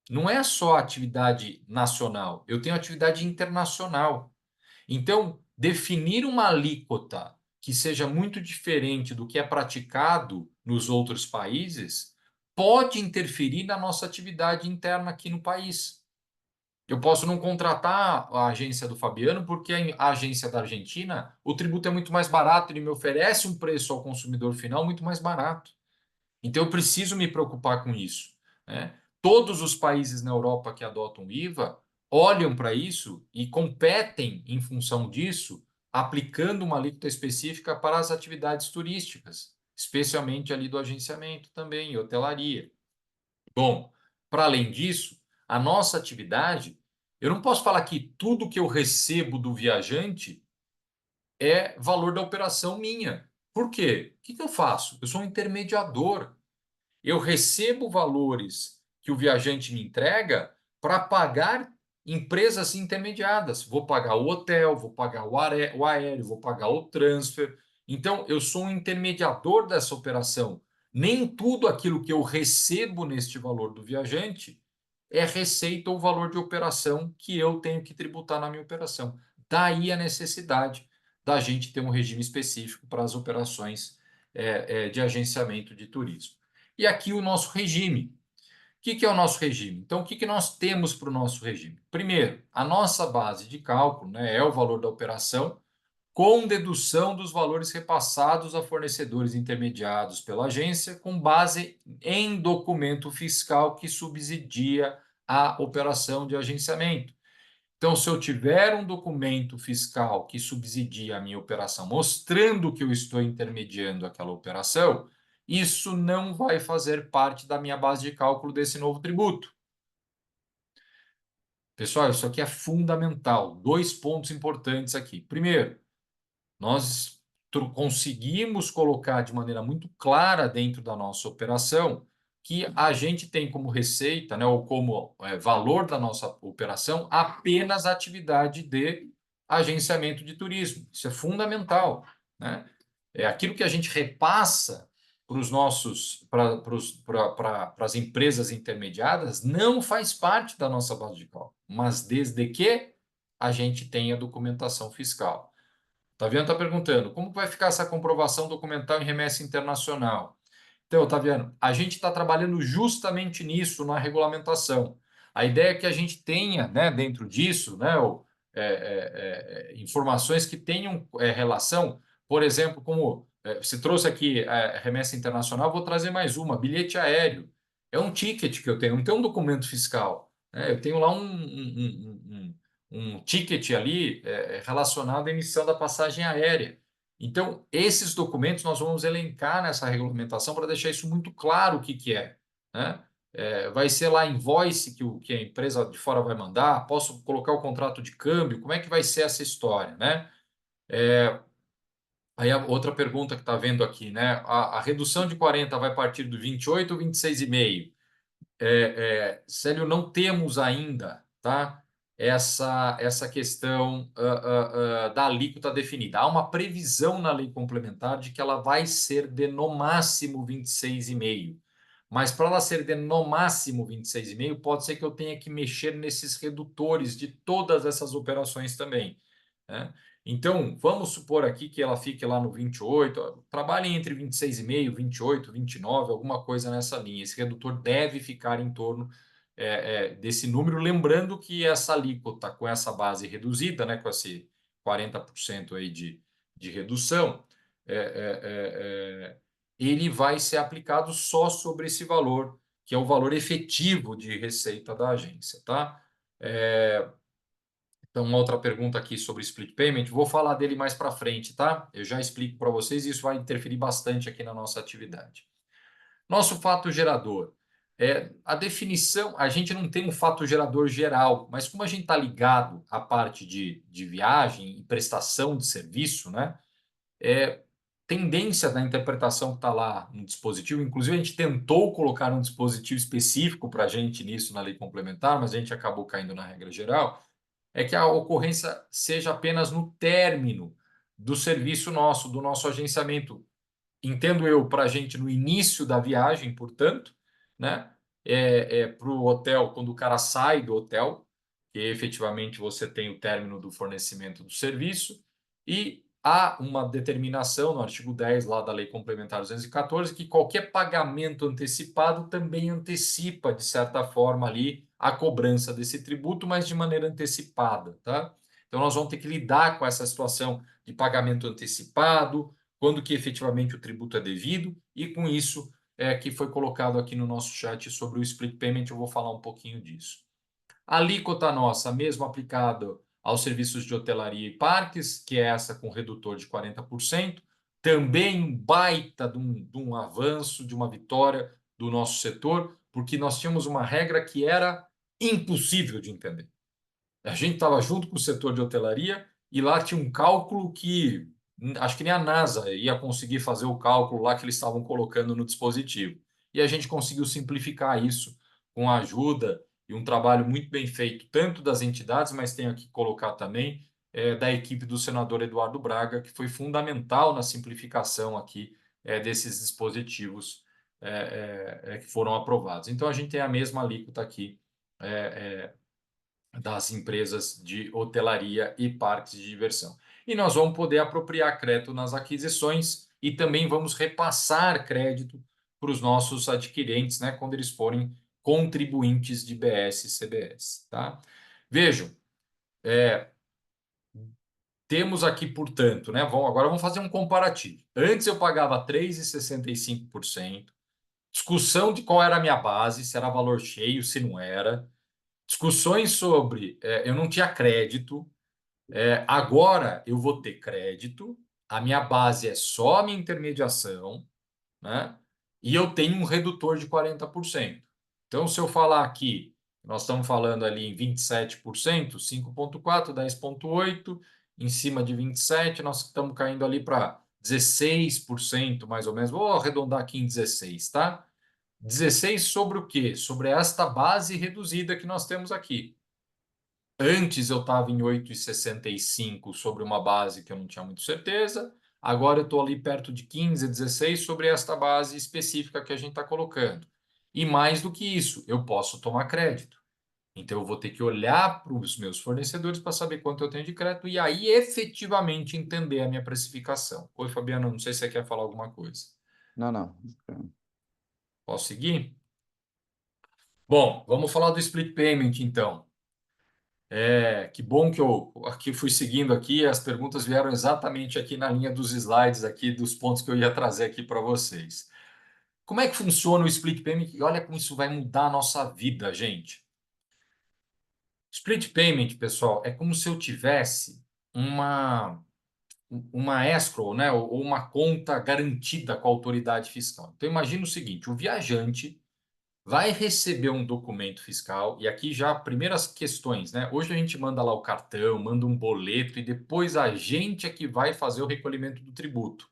não é só atividade nacional, eu tenho atividade internacional. Então, definir uma alíquota que seja muito diferente do que é praticado nos outros países pode interferir na nossa atividade interna aqui no país. Eu posso não contratar a agência do Fabiano porque a agência da Argentina, o tributo é muito mais barato, ele me oferece um preço ao consumidor final muito mais barato. Então, eu preciso me preocupar com isso, né? Todos os países na Europa que adotam IVA olham para isso e competem em função disso, aplicando uma alíquota específica para as atividades turísticas, especialmente ali do agenciamento também, e hotelaria. Bom, para além disso, a nossa atividade, eu não posso falar que tudo que eu recebo do viajante é valor da operação minha. Por quê? O que eu faço? Eu sou um intermediador. Eu recebo valores que o viajante me entrega para pagar empresas intermediadas. Vou pagar o hotel, vou pagar o aéreo, vou pagar o transfer. Então, eu sou um intermediador dessa operação. Nem tudo aquilo que eu recebo neste valor do viajante é receita ou valor de operação que eu tenho que tributar na minha operação. Daí a necessidade da gente ter um regime específico para as operações de agenciamento de turismo. E aqui o nosso regime. O que é o nosso regime? Então, o que nós temos para o nosso regime? Primeiro, a nossa base de cálculo, né, é o valor da operação, com dedução dos valores repassados a fornecedores intermediados pela agência, com base em documento fiscal que subsidia a operação de agenciamento. Então, se eu tiver um documento fiscal que subsidia a minha operação, mostrando que eu estou intermediando aquela operação, isso não vai fazer parte da minha base de cálculo desse novo tributo. Pessoal, isso aqui é fundamental. 2 pontos importantes aqui. Primeiro, nós conseguimos colocar de maneira muito clara dentro da nossa operação que a gente tem como receita, né, ou como valor da nossa operação apenas a atividade de agenciamento de turismo. Isso é fundamental, né? É aquilo que a gente repassa para os nossos para as empresas intermediadas não faz parte da nossa base de cálculo, mas desde que a gente tenha documentação fiscal. Taviano está perguntando, como vai ficar essa comprovação documental em remessa internacional? Então, Taviano, a gente está trabalhando justamente nisso na regulamentação. A ideia é que a gente tenha, né, dentro disso, né, informações que tenham relação, por exemplo, como você trouxe aqui remessa internacional, vou trazer mais uma, bilhete aéreo. É um ticket que eu tenho, não tem um documento fiscal, né? Eu tenho lá um ticket ali relacionado à emissão da passagem aérea. Então, esses documentos nós vamos elencar nessa regulamentação para deixar isso muito claro o que é, né? Vai ser lá invoice que a empresa de fora vai mandar? Posso colocar o contrato de câmbio? Como é que vai ser essa história, né? Aí a outra pergunta que está vendo aqui, né? A redução de 40 vai partir do 28 ou 26,5? Célio, não temos ainda, tá? Essa questão da alíquota definida. Há uma previsão na lei complementar de que ela vai ser de no máximo 26,5. Mas para ela ser de no máximo 26,5, pode ser que eu tenha que mexer nesses redutores de todas essas operações também, né? Então, vamos supor aqui que ela fique lá no 28, trabalhe entre 26,5, 28, 29, alguma coisa nessa linha. Esse redutor deve ficar em torno desse número, lembrando que essa alíquota com essa base reduzida, né, com esse 40% aí de redução, ele vai ser aplicado só sobre esse valor, que é o valor efetivo de receita da agência, tá? Então, uma outra pergunta aqui sobre split payment, vou falar dele mais para frente, tá? Eu já explico para vocês e isso vai interferir bastante aqui na nossa atividade. Nosso fato gerador. A definição, a gente não tem um fato gerador geral, mas como a gente está ligado à parte de viagem e prestação de serviço, né? Tendência da interpretação que está lá no dispositivo, inclusive a gente tentou colocar um dispositivo específico para a gente nisso na lei complementar, mas a gente acabou caindo na regra geral, é que a ocorrência seja apenas no término do serviço nosso, do nosso agenciamento. Entendo eu, para a gente no início da viagem, portanto, né? para o hotel quando o cara sai do hotel, que efetivamente você tem o término do fornecimento do serviço, e há uma determinação no artigo 10 lá da Lei Complementar 214 que qualquer pagamento antecipado também antecipa, de certa forma, ali a cobrança desse tributo, mas de maneira antecipada, tá? Então, nós vamos ter que lidar com essa situação de pagamento antecipado, quando que efetivamente o tributo é devido, e com isso que foi colocado aqui no nosso chat sobre o split payment, eu vou falar um pouquinho disso. A alíquota nossa, mesmo aplicada aos serviços de hotelaria e parques, que é essa com redutor de 40%, também um baita de um avanço, de uma vitória do nosso setor, porque nós tínhamos uma regra que era impossível de entender. A gente estava junto com o setor de hotelaria e lá tinha um cálculo que acho que nem a NASA ia conseguir fazer o cálculo lá que eles estavam colocando no dispositivo. E a gente conseguiu simplificar isso com a ajuda e um trabalho muito bem feito, tanto das entidades, mas tenho aqui que colocar também da equipe do senador Eduardo Braga, que foi fundamental na simplificação aqui desses dispositivos que foram aprovados. Então, a gente tem a mesma alíquota aqui das empresas de hotelaria e parques de diversão. E nós vamos poder apropriar crédito nas aquisições e também vamos repassar crédito para os nossos adquirentes, né, quando eles forem contribuintes de BS e CBS, tá? Vejam, temos aqui, portanto, né, agora vamos fazer um comparativo. Antes eu pagava 3,65%, discussão de qual era a minha base, se era valor cheio, se não era, discussões sobre eu não tinha crédito, agora eu vou ter crédito, a minha base é só a minha intermediação, né? E eu tenho um redutor de 40%. Então, se eu falar aqui, nós estamos falando ali em 27%, 5,4%, 10,8%, em cima de 27%, nós estamos caindo ali para 16%, mais ou menos. Vou arredondar aqui em 16%, tá? 16 sobre o quê? Sobre esta base reduzida que nós temos aqui. Antes eu estava em 8,65 sobre uma base que eu não tinha muito certeza. Agora eu estou ali perto de 15, 16 sobre esta base específica que a gente está colocando. E mais do que isso, eu posso tomar crédito. Então eu vou ter que olhar para os meus fornecedores para saber quanto eu tenho de crédito e aí efetivamente entender a minha precificação. Oi, Fabiano, não sei se você quer falar alguma coisa. Não, não. Posso seguir? Bom, vamos falar do split payment então. Que bom que eu aqui fui seguindo aqui, as perguntas vieram exatamente aqui na linha dos slides aqui, dos pontos que eu ia trazer aqui para vocês. Como é que funciona o split payment? E olha como isso vai mudar a nossa vida, gente. Split payment, pessoal, é como se eu tivesse uma escrow, né, ou uma conta garantida com a autoridade fiscal. Então imagina o seguinte, o viajante vai receber um documento fiscal, e aqui já primeiras questões, né? Hoje a gente manda lá o cartão, manda um boleto, e depois a gente é que vai fazer o recolhimento do tributo.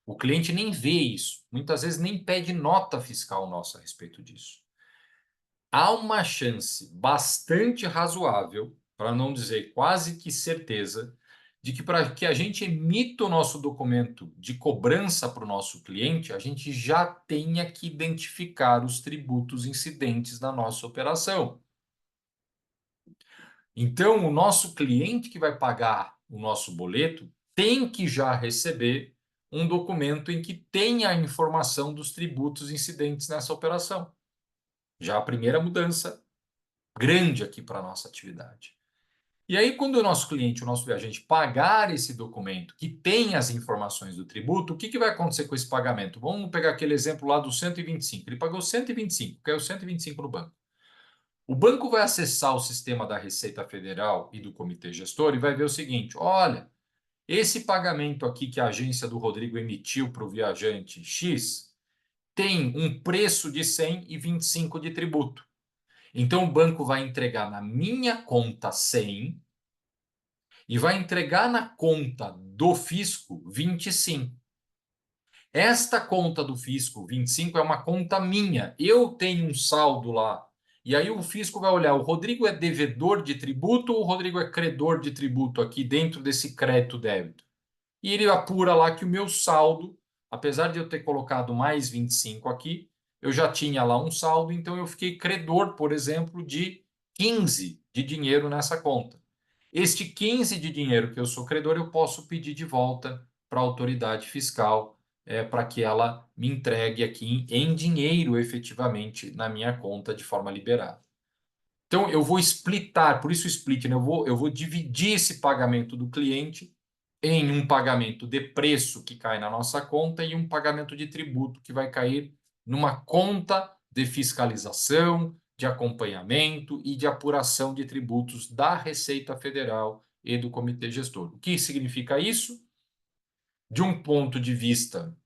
O cliente nem vê isso, muitas vezes nem pede nota fiscal nossa a respeito disso. Há uma chance bastante razoável, para não dizer quase que certeza, de que para que a gente emita o nosso documento de cobrança para o nosso cliente, a gente já tenha que identificar os tributos incidentes na nossa operação. Então, o nosso cliente que vai pagar o nosso boleto tem que já receber um documento em que tenha a informação dos tributos incidentes nessa operação. Já a primeira mudança grande aqui para a nossa atividade. E aí, quando o nosso cliente, o nosso viajante, pagar esse documento que tem as informações do tributo, o que vai acontecer com esse pagamento? Vamos pegar aquele exemplo lá do 125. Ele pagou 125, caiu 125 no banco. O banco vai acessar o sistema da Receita Federal e do Comitê Gestor e vai ver o seguinte: olha, esse pagamento aqui que a agência do Rodrigo emitiu para o viajante X tem um preço de 100 e 25 de tributo. Então, o banco vai entregar na minha conta 100 e vai entregar na conta do fisco 25. Esta conta do fisco 25 é uma conta minha. Eu tenho um saldo lá. E aí o fisco vai olhar, o Rodrigo é devedor de tributo ou o Rodrigo é credor de tributo aqui dentro desse crédito débito? E ele apura lá que o meu saldo, apesar de eu ter colocado mais 25 aqui, eu já tinha lá um saldo, então eu fiquei credor, por exemplo, de 15 de dinheiro nessa conta. Este 15 de dinheiro que eu sou credor, eu posso pedir de volta para a autoridade fiscal, para que ela me entregue aqui em dinheiro efetivamente na minha conta de forma liberada. Então, eu vou splitar, por isso split, né? Eu vou dividir esse pagamento do cliente em um pagamento de preço que cai na nossa conta e um pagamento de tributo que vai cair numa conta de fiscalização, de acompanhamento e de apuração de tributos da Receita Federal e do Comitê Gestor. O que significa isso? De um ponto de vista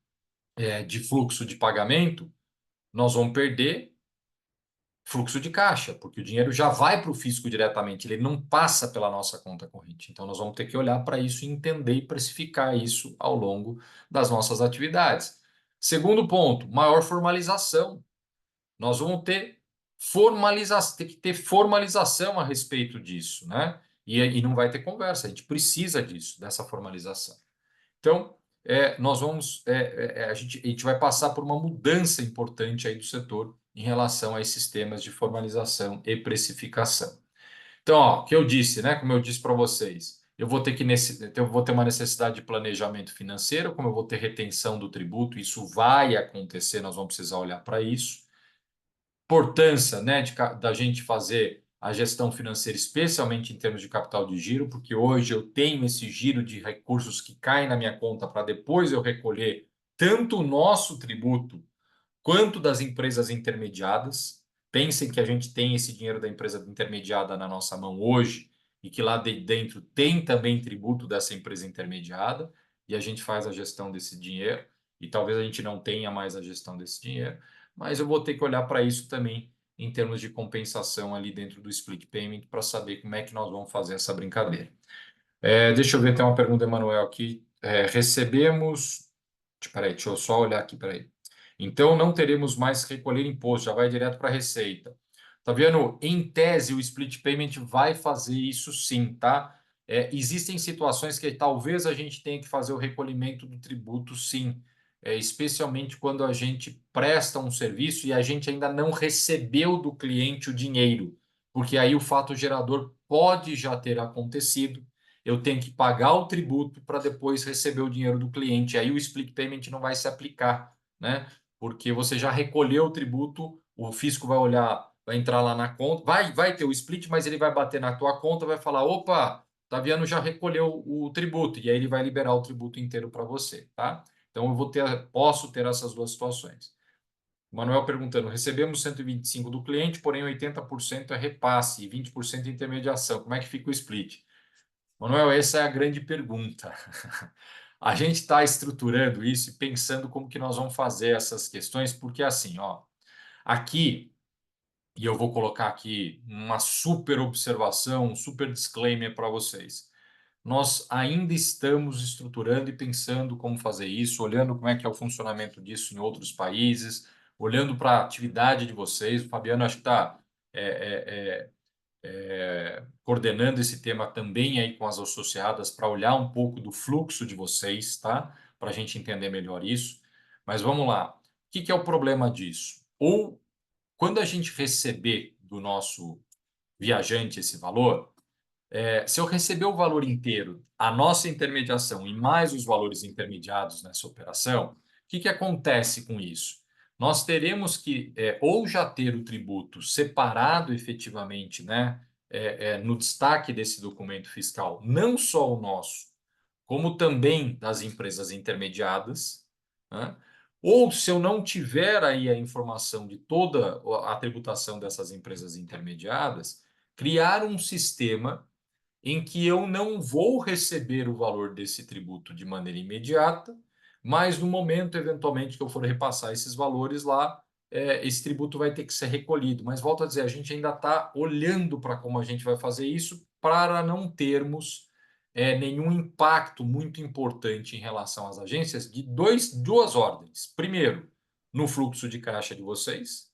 de fluxo de pagamento, nós vamos perder fluxo de caixa, porque o dinheiro já vai para o fisco diretamente, ele não passa pela nossa conta corrente. Então, nós vamos ter que olhar para isso e entender e precificar isso ao longo das nossas atividades. Segundo ponto, maior formalização. Nós vamos ter tem que ter formalização a respeito disso, né? E não vai ter conversa, a gente precisa disso, dessa formalização. Então, a gente vai passar por uma mudança importante aí do setor em relação a esses temas de formalização e precificação. Então, ó, o que eu disse, né? Como eu disse para vocês, eu vou ter uma necessidade de planejamento financeiro, como eu vou ter retenção do tributo, isso vai acontecer, nós vamos precisar olhar para isso. Importância, né, da gente fazer a gestão financeira, especialmente em termos de capital de giro, porque hoje eu tenho esse giro de recursos que caem na minha conta para depois eu recolher tanto o nosso tributo quanto das empresas intermediadas. Pensem que a gente tem esse dinheiro da empresa intermediada na nossa mão hoje e que lá dentro tem também tributo dessa empresa intermediada e a gente faz a gestão desse dinheiro e talvez a gente não tenha mais a gestão desse dinheiro, mas eu vou ter que olhar para isso também em termos de compensação ali dentro do split payment para saber como é que nós vamos fazer essa brincadeira. Deixa eu ver, tem uma pergunta, Emanuel, aqui. Recebemos... Peraí, deixa eu só olhar aqui, peraí. Então, não teremos mais que recolher imposto, já vai direto para a Receita. Tá vendo? Em tese, o split payment vai fazer isso sim, tá? Existem situações que talvez a gente tenha que fazer o recolhimento do tributo, sim. Especialmente quando a gente presta um serviço e a gente ainda não recebeu do cliente o dinheiro, porque aí o fato gerador pode já ter acontecido. Eu tenho que pagar o tributo para depois receber o dinheiro do cliente. Aí o split payment não vai se aplicar, né? Porque você já recolheu o tributo, o fisco vai olhar, vai entrar lá na conta, vai ter o split, mas ele vai bater na tua conta, vai falar, opa, Taviano já recolheu o tributo, e aí ele vai liberar o tributo inteiro para você, tá? Então posso ter essas duas situações. Manuel perguntando, recebemos 125 do cliente, porém 80% é repasse e 20% intermediação. Como é que fica o split? Manuel, essa é a grande pergunta. A gente está estruturando isso e pensando como que nós vamos fazer essas questões, porque assim, ó, aqui, e eu vou colocar aqui uma super observação, um super disclaimer para vocês. Nós ainda estamos estruturando e pensando como fazer isso, olhando como é que é o funcionamento disso em outros países, olhando para a atividade de vocês. O Fabiano acho que está coordenando esse tema também aí com as associadas para olhar um pouco do fluxo de vocês, tá? Para a gente entender melhor isso. Mas vamos lá. O que é o problema disso? Ou quando a gente receber do nosso viajante esse valor, se eu receber o valor inteiro, a nossa intermediação e mais os valores intermediados nessa operação, o que acontece com isso? Nós teremos que ou já ter o tributo separado efetivamente, né, no destaque desse documento fiscal, não só o nosso, como também das empresas intermediadas, né? Ou se eu não tiver aí a informação de toda a tributação dessas empresas intermediadas, criar um sistema em que eu não vou receber o valor desse tributo de maneira imediata, mas no momento, eventualmente, que eu for repassar esses valores lá, esse tributo vai ter que ser recolhido. Mas volto a dizer, a gente ainda está olhando para como a gente vai fazer isso para não termos nenhum impacto muito importante em relação às agências de duas ordens. Primeiro, no fluxo de caixa de vocês,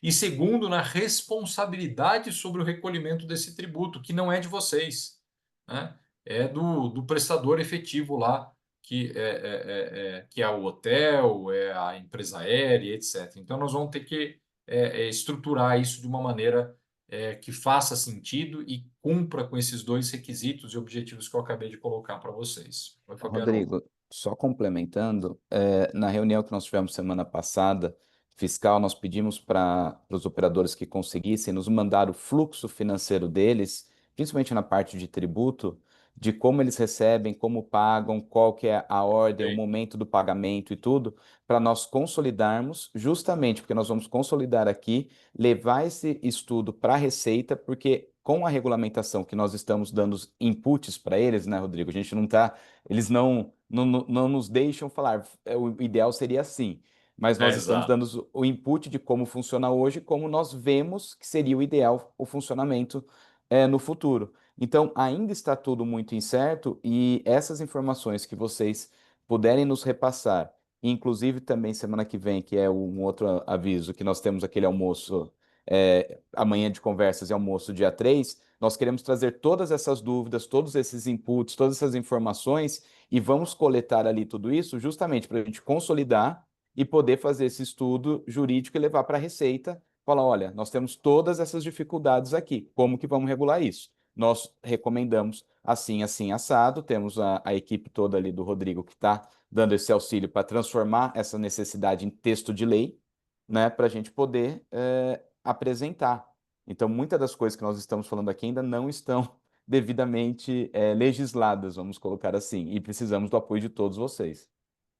e segundo, na responsabilidade sobre o recolhimento desse tributo, que não é de vocês, né? É do prestador efetivo lá, que é o hotel, é a empresa aérea, etc. Então, nós vamos ter que estruturar isso de uma maneira que faça sentido e cumpra com esses dois requisitos e objetivos que eu acabei de colocar para vocês. Oi, Fabiano. Rodrigo, só complementando, na reunião que nós tivemos semana passada, fiscal, nós pedimos para os operadores que conseguissem nos mandar o fluxo financeiro deles, principalmente na parte de tributo, de como eles recebem, como pagam, qual que é a ordem, o Ok. momento do pagamento e tudo, para nós consolidarmos, justamente porque nós vamos consolidar aqui, levar esse estudo para a Receita, porque com a regulamentação que nós estamos dando os inputs para eles, né, Rodrigo? A gente não está, eles não nos deixam falar, o ideal seria assim, mas nós estamos Exato. dando o input de como funciona hoje, como nós vemos que seria o ideal o funcionamento no futuro. Então, ainda está tudo muito incerto e essas informações que vocês puderem nos repassar, inclusive também semana que vem, que é um outro aviso, que nós temos aquele almoço, amanhã de conversas e almoço dia 3, nós queremos trazer todas essas dúvidas, todos esses inputs, todas essas informações e vamos coletar ali tudo isso justamente para a gente consolidar e poder fazer esse estudo jurídico e levar para a Receita, falar, olha, nós temos todas essas dificuldades aqui, como que vamos regular isso? Nós recomendamos assim, assim, assado, temos a equipe toda ali do Rodrigo que está dando esse auxílio para transformar essa necessidade em texto de lei, né, para a gente poder apresentar. Então, muitas das coisas que nós estamos falando aqui ainda não estão devidamente legisladas, vamos colocar assim, e precisamos do apoio de todos vocês.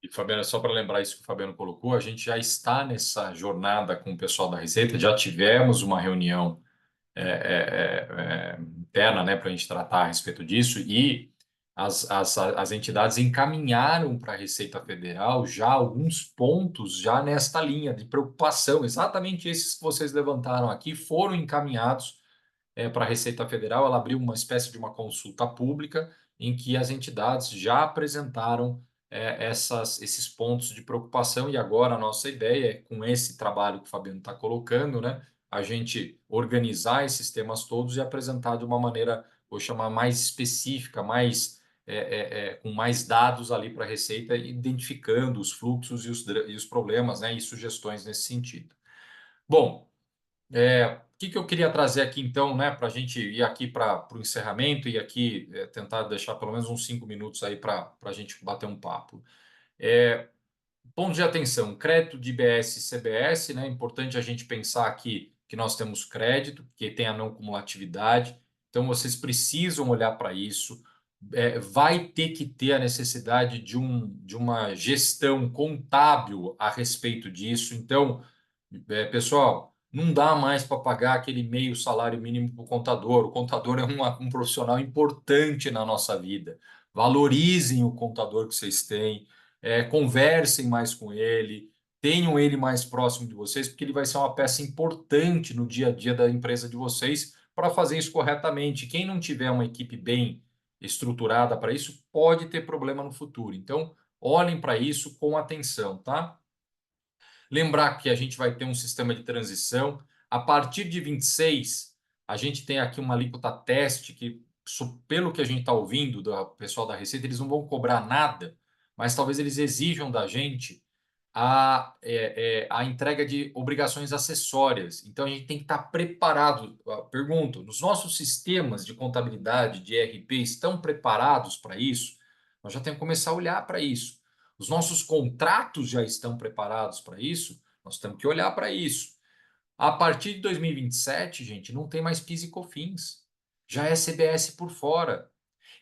E, Fabiano, só para lembrar isso que o Fabiano colocou, a gente já está nessa jornada com o pessoal da Receita, já tivemos uma reunião interna, né, para a gente tratar a respeito disso, e as entidades encaminharam para a Receita Federal já alguns pontos já nesta linha de preocupação, exatamente esses que vocês levantaram aqui, foram encaminhados para a Receita Federal. Ela abriu uma espécie de uma consulta pública em que as entidades já apresentaram esses pontos de preocupação, e agora a nossa ideia é, com esse trabalho que o Fabiano está colocando, né, a gente organizar esses temas todos e apresentar de uma maneira, vou chamar, mais específica, com mais dados ali para a Receita, identificando os fluxos e os problemas, né, e sugestões nesse sentido. Bom, o que eu queria trazer aqui, então, né, para a gente ir aqui para o encerramento e aqui tentar deixar pelo menos uns 5 minutos aí para a gente bater um papo. Pontos de atenção: crédito de IBS e CBS, né? É importante a gente pensar aqui que nós temos crédito, que tem a não cumulatividade, então vocês precisam olhar para isso. Vai ter que ter a necessidade de uma gestão contábil a respeito disso. Então, pessoal, não dá mais para pagar aquele meio salário mínimo para o contador. O contador é um profissional importante na nossa vida. Valorizem o contador que vocês têm, conversem mais com ele, tenham ele mais próximo de vocês, porque ele vai ser uma peça importante no dia a dia da empresa de vocês para fazer isso corretamente. Quem não tiver uma equipe bem estruturada para isso pode ter problema no futuro. Então, olhem para isso com atenção, tá? Lembrar que a gente vai ter um sistema de transição. A partir de 26, a gente tem aqui uma alíquota teste que, pelo que a gente está ouvindo do pessoal da Receita, eles não vão cobrar nada, mas talvez eles exijam da gente a entrega de obrigações acessórias. Então, a gente tem que estar preparado. Pergunto, nos nossos sistemas de contabilidade, de ERP, estão preparados para isso? Nós já temos que começar a olhar para isso. Os nossos contratos já estão preparados para isso? Nós temos que olhar para isso. A partir de 2027, gente, não tem mais PIS e COFINS. Já é CBS por fora.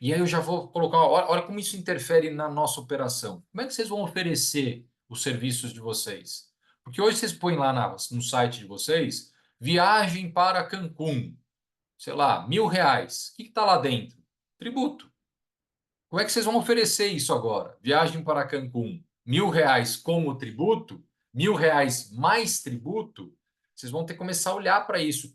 E aí eu já vou colocar, olha como isso interfere na nossa operação. Como é que vocês vão oferecer os serviços de vocês? Porque hoje vocês põem lá no site de vocês, viagem para Cancún, sei lá, R$ 1.000. O que está lá dentro? Tributo. Como é que vocês vão oferecer isso agora? Viagem para Cancún, R$ 1.000 com o tributo, R$ 1.000 mais tributo. Vocês vão ter que começar a olhar para isso.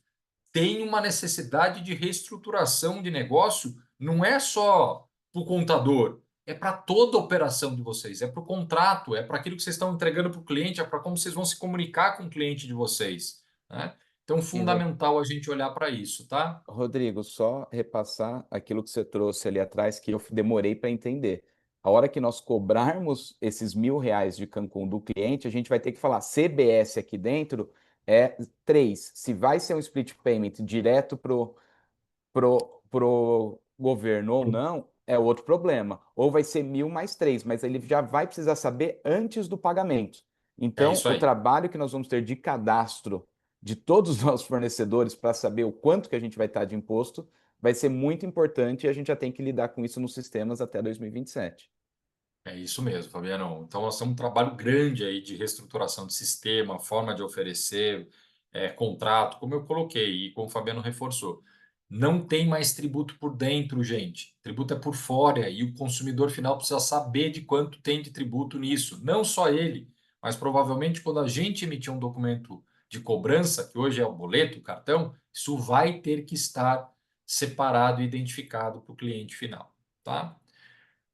Tem uma necessidade de reestruturação de negócio, não é só para o contador, é para toda a operação de vocês, é para o contrato, é para aquilo que vocês estão entregando para o cliente, é para como vocês vão se comunicar com o cliente de vocês, né? Então, Sim, fundamental a gente olhar para isso, tá? Rodrigo, só repassar aquilo que você trouxe ali atrás que eu demorei para entender. A hora que nós cobrarmos esses R$ 1.000 de Cancún do cliente, a gente vai ter que falar CBS aqui dentro é 3. Se vai ser um split payment direto pro governo ou não, é outro problema. Ou vai ser 1.000 mais 3, mas ele já vai precisar saber antes do pagamento. É Então, isso o aí. trabalho que nós vamos ter de cadastro de todos os nossos fornecedores para saber o quanto que a gente vai estar de imposto vai ser muito importante e a gente já tem que lidar com isso nos sistemas até 2027. É isso mesmo, Fabiano. Então, nós temos um trabalho grande aí de reestruturação de sistema, forma de oferecer, contrato, como eu coloquei e como o Fabiano reforçou. Não tem mais tributo por dentro, gente. Tributo é por fora e o consumidor final precisa saber de quanto tem de tributo nisso. Não só ele, mas provavelmente quando a gente emitir um documento de cobrança, que hoje é o boleto, o cartão, isso vai ter que estar separado e identificado para o cliente final, tá?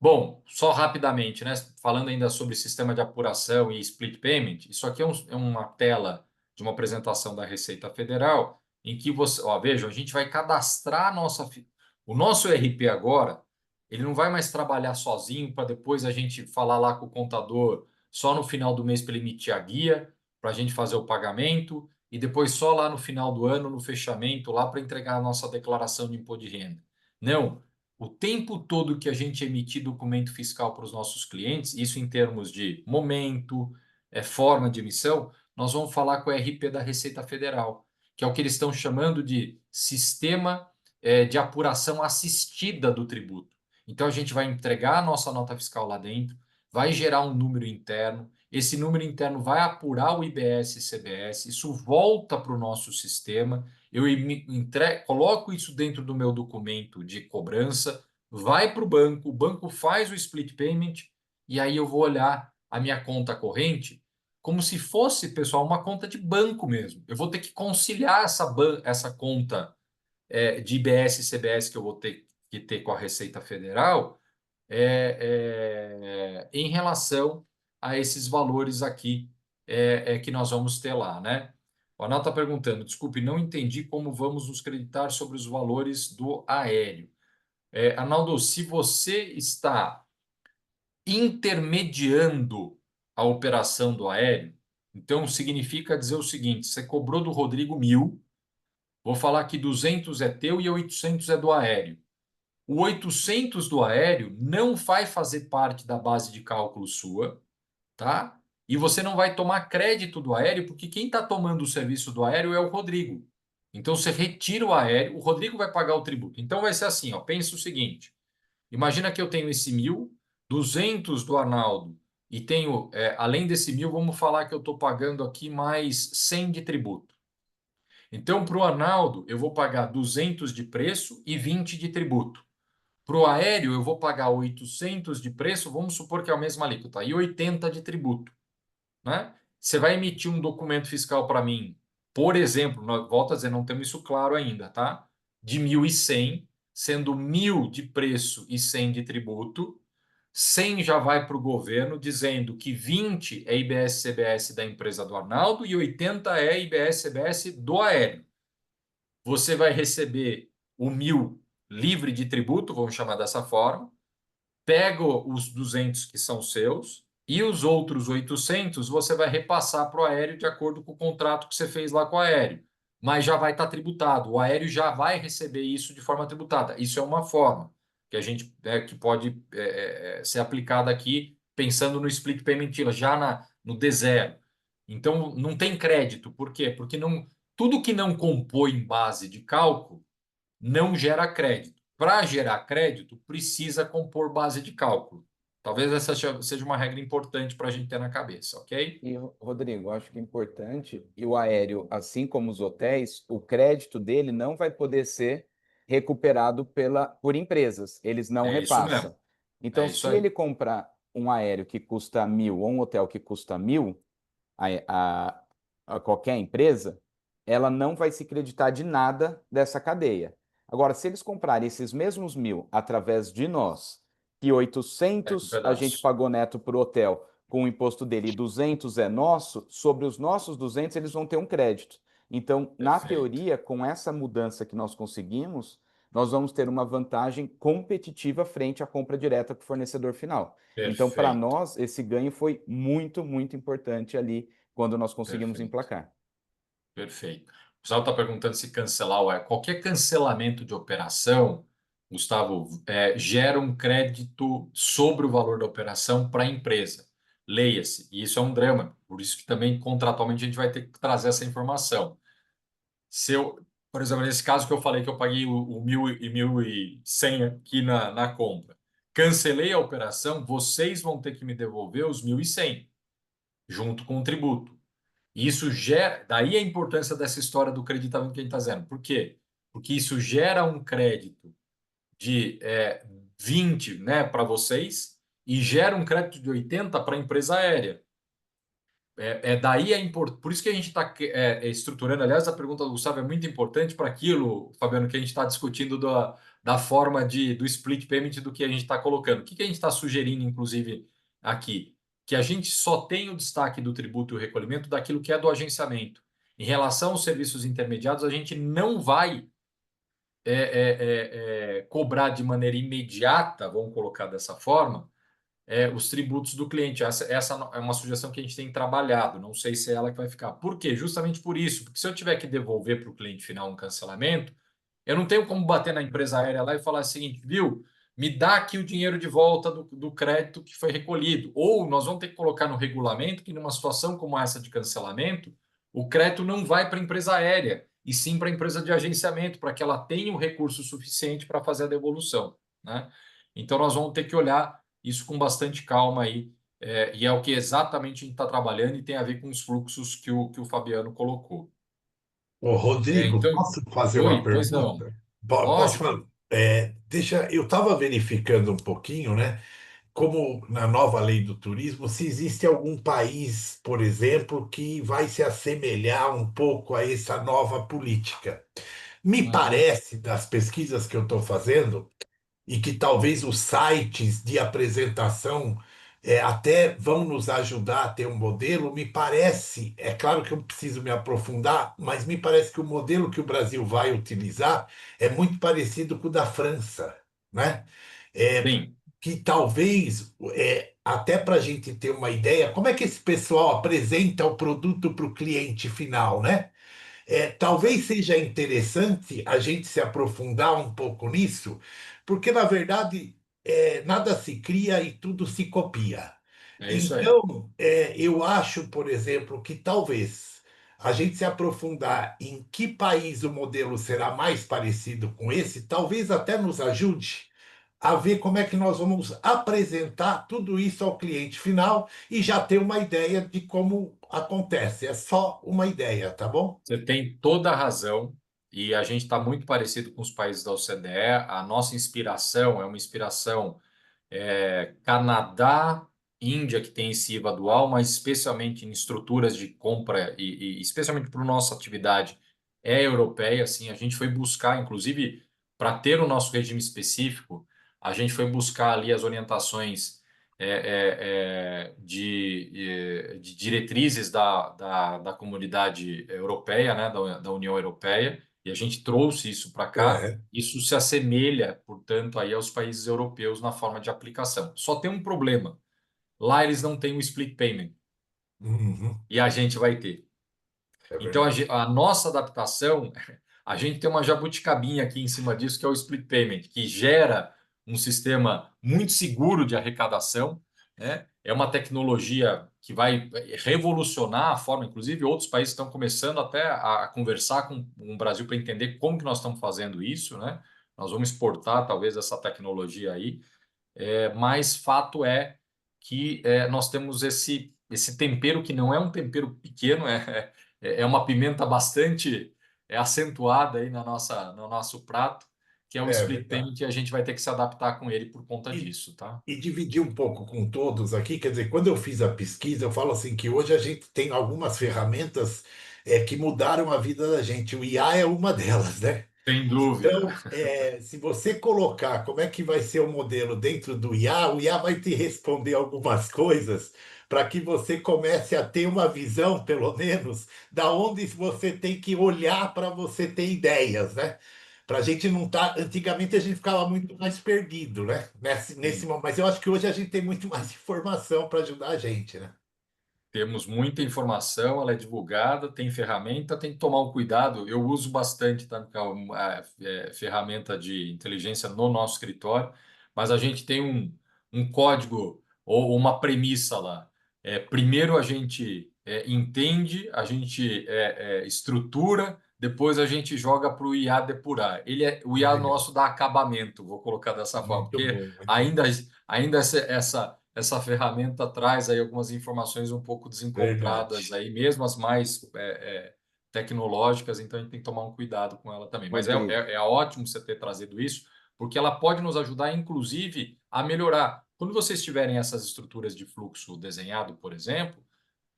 Bom, só rapidamente, né? Falando ainda sobre sistema de apuração e split payment, isso aqui é uma tela de uma apresentação da Receita Federal, em que você, ó, vejam, a gente vai cadastrar o nosso ERP agora, ele não vai mais trabalhar sozinho para depois a gente falar lá com o contador só no final do mês para ele emitir a guia, para a gente fazer o pagamento, e depois só lá no final do ano, no fechamento, lá para entregar a nossa declaração de imposto de renda. Não. O tempo todo que a gente emitir documento fiscal para os nossos clientes, isso em termos de momento, forma de emissão, nós vamos falar com o RP da Receita Federal, que é o que eles estão chamando de sistema de apuração assistida do tributo. Então a gente vai entregar a nossa nota fiscal lá dentro, vai gerar um número interno, esse número interno vai apurar o IBS e CBS, isso volta para o nosso sistema, eu coloco isso dentro do meu documento de cobrança, vai para o banco faz o split payment, e aí eu vou olhar a minha conta corrente como se fosse, pessoal, uma conta de banco mesmo. Eu vou ter que conciliar essa conta de IBS e CBS que eu vou ter que ter com a Receita Federal em relação a esses valores aqui que nós vamos ter lá, né? O Arnaldo está perguntando, desculpe, não entendi como vamos nos creditar sobre os valores do aéreo. Arnaldo, se você está intermediando a operação do aéreo, então significa dizer o seguinte: você cobrou do Rodrigo 1.000, vou falar que 200 é teu e 800 é do aéreo. O 800 do aéreo não vai fazer parte da base de cálculo sua, tá? E você não vai tomar crédito do aéreo, porque quem está tomando o serviço do aéreo é o Rodrigo. Então você retira o aéreo, o Rodrigo vai pagar o tributo. Então vai ser assim, ó, pensa o seguinte: imagina que eu tenho esse 1.000, 200 do Arnaldo, e tenho, além desse 1.000, vamos falar que eu estou pagando aqui mais 100 de tributo. Então, para o Arnaldo, eu vou pagar 200 de preço e 20 de tributo. Para o aéreo, eu vou pagar 800 de preço, vamos supor que é a mesma alíquota, e 80 de tributo, né? Você vai emitir um documento fiscal para mim, por exemplo, volto a dizer, não temos isso claro ainda, tá? De 1.100, sendo 1.000 de preço e 100 de tributo, 100 já vai para o governo, dizendo que 20 é IBS-CBS da empresa do Arnaldo e 80 é IBS-CBS do aéreo. Você vai receber o 1.000 livre de tributo, vamos chamar dessa forma, pego os 200 que são seus e os outros 800 você vai repassar para o aéreo de acordo com o contrato que você fez lá com o aéreo. Mas já vai estar tributado. O aéreo já vai receber isso de forma tributada. Isso é uma forma que a gente que pode ser aplicada aqui pensando no split payment já no D0. Então não tem crédito. Por quê? Porque tudo que não compõe base de cálculo não gera crédito. Para gerar crédito, precisa compor base de cálculo. Talvez essa seja uma regra importante para a gente ter na cabeça, ok? E, Rodrigo, acho que é importante, e o aéreo, assim como os hotéis, o crédito dele não vai poder ser recuperado por empresas, eles não É isso mesmo. repassam. É Então, isso se aí. ele comprar um aéreo que custa 1.000 ou um hotel que custa 1.000, a, a qualquer empresa, ela não vai se creditar de nada dessa cadeia. Agora, se eles comprarem esses mesmos 1.000 através de nós, que Pega um 800 a gente pedaço. pagou neto para o hotel com o imposto dele e 200 é nosso, sobre os nossos 200 eles vão ter um crédito. Então, na Perfeito. teoria, com essa mudança que nós conseguimos, nós vamos ter uma vantagem competitiva frente à compra direta com o fornecedor final. Então, para Perfeito, nós, esse ganho foi muito, muito importante ali quando nós conseguimos perfeito, emplacar. perfeito. O Gustavo está perguntando se cancelar qualquer cancelamento de operação, Gustavo, gera um crédito sobre o valor da operação para a empresa. Leia-se, e isso é um drama, por isso que também contratualmente a gente vai ter que trazer essa informação. Se eu, por exemplo, nesse caso que eu falei que eu paguei o 1.100 aqui na compra, cancelei a operação, vocês vão ter que me devolver os 1.100 junto com o tributo. Isso gera, daí a importância dessa história do creditamento que a gente está dizendo. Por quê? Porque isso gera um crédito de 20, né, para vocês e gera um crédito de 80 para a empresa aérea. Daí a import... Por isso que a gente está estruturando. Aliás, a pergunta do Gustavo é muito importante para aquilo, Fabiano, que a gente está discutindo da forma do split payment do que a gente está colocando. O que a gente está sugerindo, inclusive, aqui? Que a gente só tem o destaque do tributo e o recolhimento daquilo que é do agenciamento. Em relação aos serviços intermediados, a gente não vai cobrar de maneira imediata, vamos colocar dessa forma, os tributos do cliente. Essa é uma sugestão que a gente tem trabalhado, não sei se é ela que vai ficar. Por quê? Justamente por isso, porque se eu tiver que devolver para o cliente final um cancelamento, eu não tenho como bater na empresa aérea lá e falar o seguinte, viu? Me dá aqui o dinheiro de volta do crédito que foi recolhido. Ou nós vamos ter que colocar no regulamento que, numa situação como essa de cancelamento, o crédito não vai para a empresa aérea, e sim para a empresa de agenciamento, para que ela tenha o recurso suficiente para fazer a devolução, né? Então, nós vamos ter que olhar isso com bastante calma aí, e é o que exatamente a gente está trabalhando e tem a ver com os fluxos que o Fabiano colocou. Ô, Rodrigo, Então, posso fazer uma oi, pois não. pergunta? Posso Lógico. falar? Eu estava verificando um pouquinho, né? Como na nova lei do turismo, se existe algum país, por exemplo, que vai se assemelhar um pouco a essa nova política. Me Uhum. parece, das pesquisas que eu estou fazendo, e que talvez os sites de apresentação até vão nos ajudar a ter um modelo, me parece, é claro que eu preciso me aprofundar, mas me parece que o modelo que o Brasil vai utilizar é muito parecido com o da França, né? É, Sim, que talvez, até para a gente ter uma ideia, como é que esse pessoal apresenta o produto para o cliente final, né? Talvez seja interessante a gente se aprofundar um pouco nisso, porque, na verdade, nada se cria e tudo se copia. é isso aí. Então, eu acho, por exemplo, que talvez a gente se aprofundar em que país o modelo será mais parecido com esse, talvez até nos ajude a ver como é que nós vamos apresentar tudo isso ao cliente final e já ter uma ideia de como acontece. É só uma ideia, tá bom? Você tem toda a razão, e a gente está muito parecido com os países da OCDE. A nossa inspiração é uma inspiração Canadá, Índia, que tem esse IVA dual, mas especialmente em estruturas de compra e especialmente para a nossa atividade europeia. Assim, a gente foi buscar, inclusive, para ter o nosso regime específico, a gente foi buscar ali as orientações de diretrizes da comunidade europeia, né, da União Europeia, e a gente trouxe isso para cá. É. Isso se assemelha, portanto, aí aos países europeus na forma de aplicação. Só tem um problema. Lá eles não têm o split payment Uhum, e a gente vai ter. é Então verdade. a nossa adaptação, a gente tem uma jabuticabinha aqui em cima disso que é o split payment, que gera um sistema muito seguro de arrecadação, né? É uma tecnologia que vai revolucionar a forma, inclusive outros países estão começando até a conversar com o Brasil para entender como que nós estamos fazendo isso, né? Nós vamos exportar talvez essa tecnologia aí, mas fato é que nós temos esse tempero que não é um tempero pequeno, é uma pimenta bastante acentuada aí no nosso prato, que é o É split verdade. payment, e a gente vai ter que se adaptar com ele por conta E, disso, tá? e dividir um pouco com todos aqui, quer dizer, quando eu fiz a pesquisa, eu falo assim que hoje a gente tem algumas ferramentas que mudaram a vida da gente. O IA é uma delas, né? Sem dúvida. Então, se você colocar como é que vai ser o modelo dentro do IA, o IA vai te responder algumas coisas para que você comece a ter uma visão, pelo menos, da onde você tem que olhar para você ter ideias, né? para a gente não estar. Antigamente a gente ficava muito mais perdido, né? Nesse Sim. momento. Mas eu acho que hoje a gente tem muito mais informação para ajudar a gente, né? Temos muita informação, ela é divulgada, tem ferramenta, tem que tomar um cuidado. Eu uso bastante, tá, Micael, ferramenta de inteligência no nosso escritório, mas a gente tem um código ou uma premissa lá. Primeiro a gente entende, a gente estrutura, depois a gente joga para o IA depurar. O IA Legal. nosso dá acabamento, vou colocar dessa forma, Muito porque bom, muito ainda, bom. ainda essa ferramenta traz aí algumas informações um pouco desencontradas Verdade. aí, mesmo as mais tecnológicas, então a gente tem que tomar um cuidado com ela também. Mas Rodrigo, é ótimo você ter trazido isso, porque ela pode nos ajudar, inclusive, a melhorar. Quando vocês tiverem essas estruturas de fluxo desenhado, por exemplo,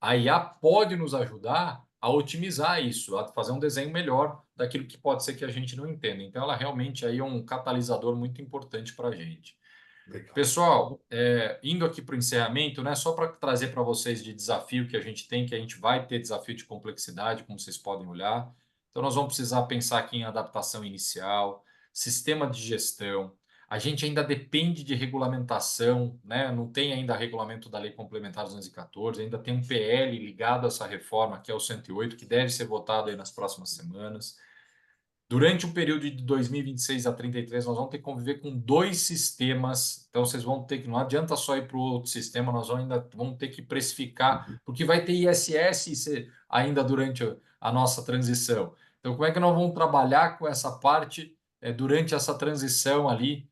a IA pode nos ajudar a otimizar isso, a fazer um desenho melhor daquilo que pode ser que a gente não entenda. Então, ela realmente aí é um catalisador muito importante para a gente. Legal. Pessoal, indo aqui para o encerramento, né, só para trazer para vocês de desafio que a gente tem, que a gente vai ter desafio de complexidade, como vocês podem olhar. Então, nós vamos precisar pensar aqui em adaptação inicial, sistema de gestão. A gente ainda depende de regulamentação, né? Não tem ainda regulamento da Lei Complementar 214, ainda tem um PL ligado a essa reforma, que é o 108, que deve ser votado aí nas próximas semanas. Durante o período de 2026 a 33, nós vamos ter que conviver com dois sistemas. Então, vocês vão ter que, não adianta só ir para o outro sistema, nós vamos ter que precificar, porque vai ter ISS ainda durante a nossa transição. Então, como é que nós vamos trabalhar com essa parte durante essa transição ali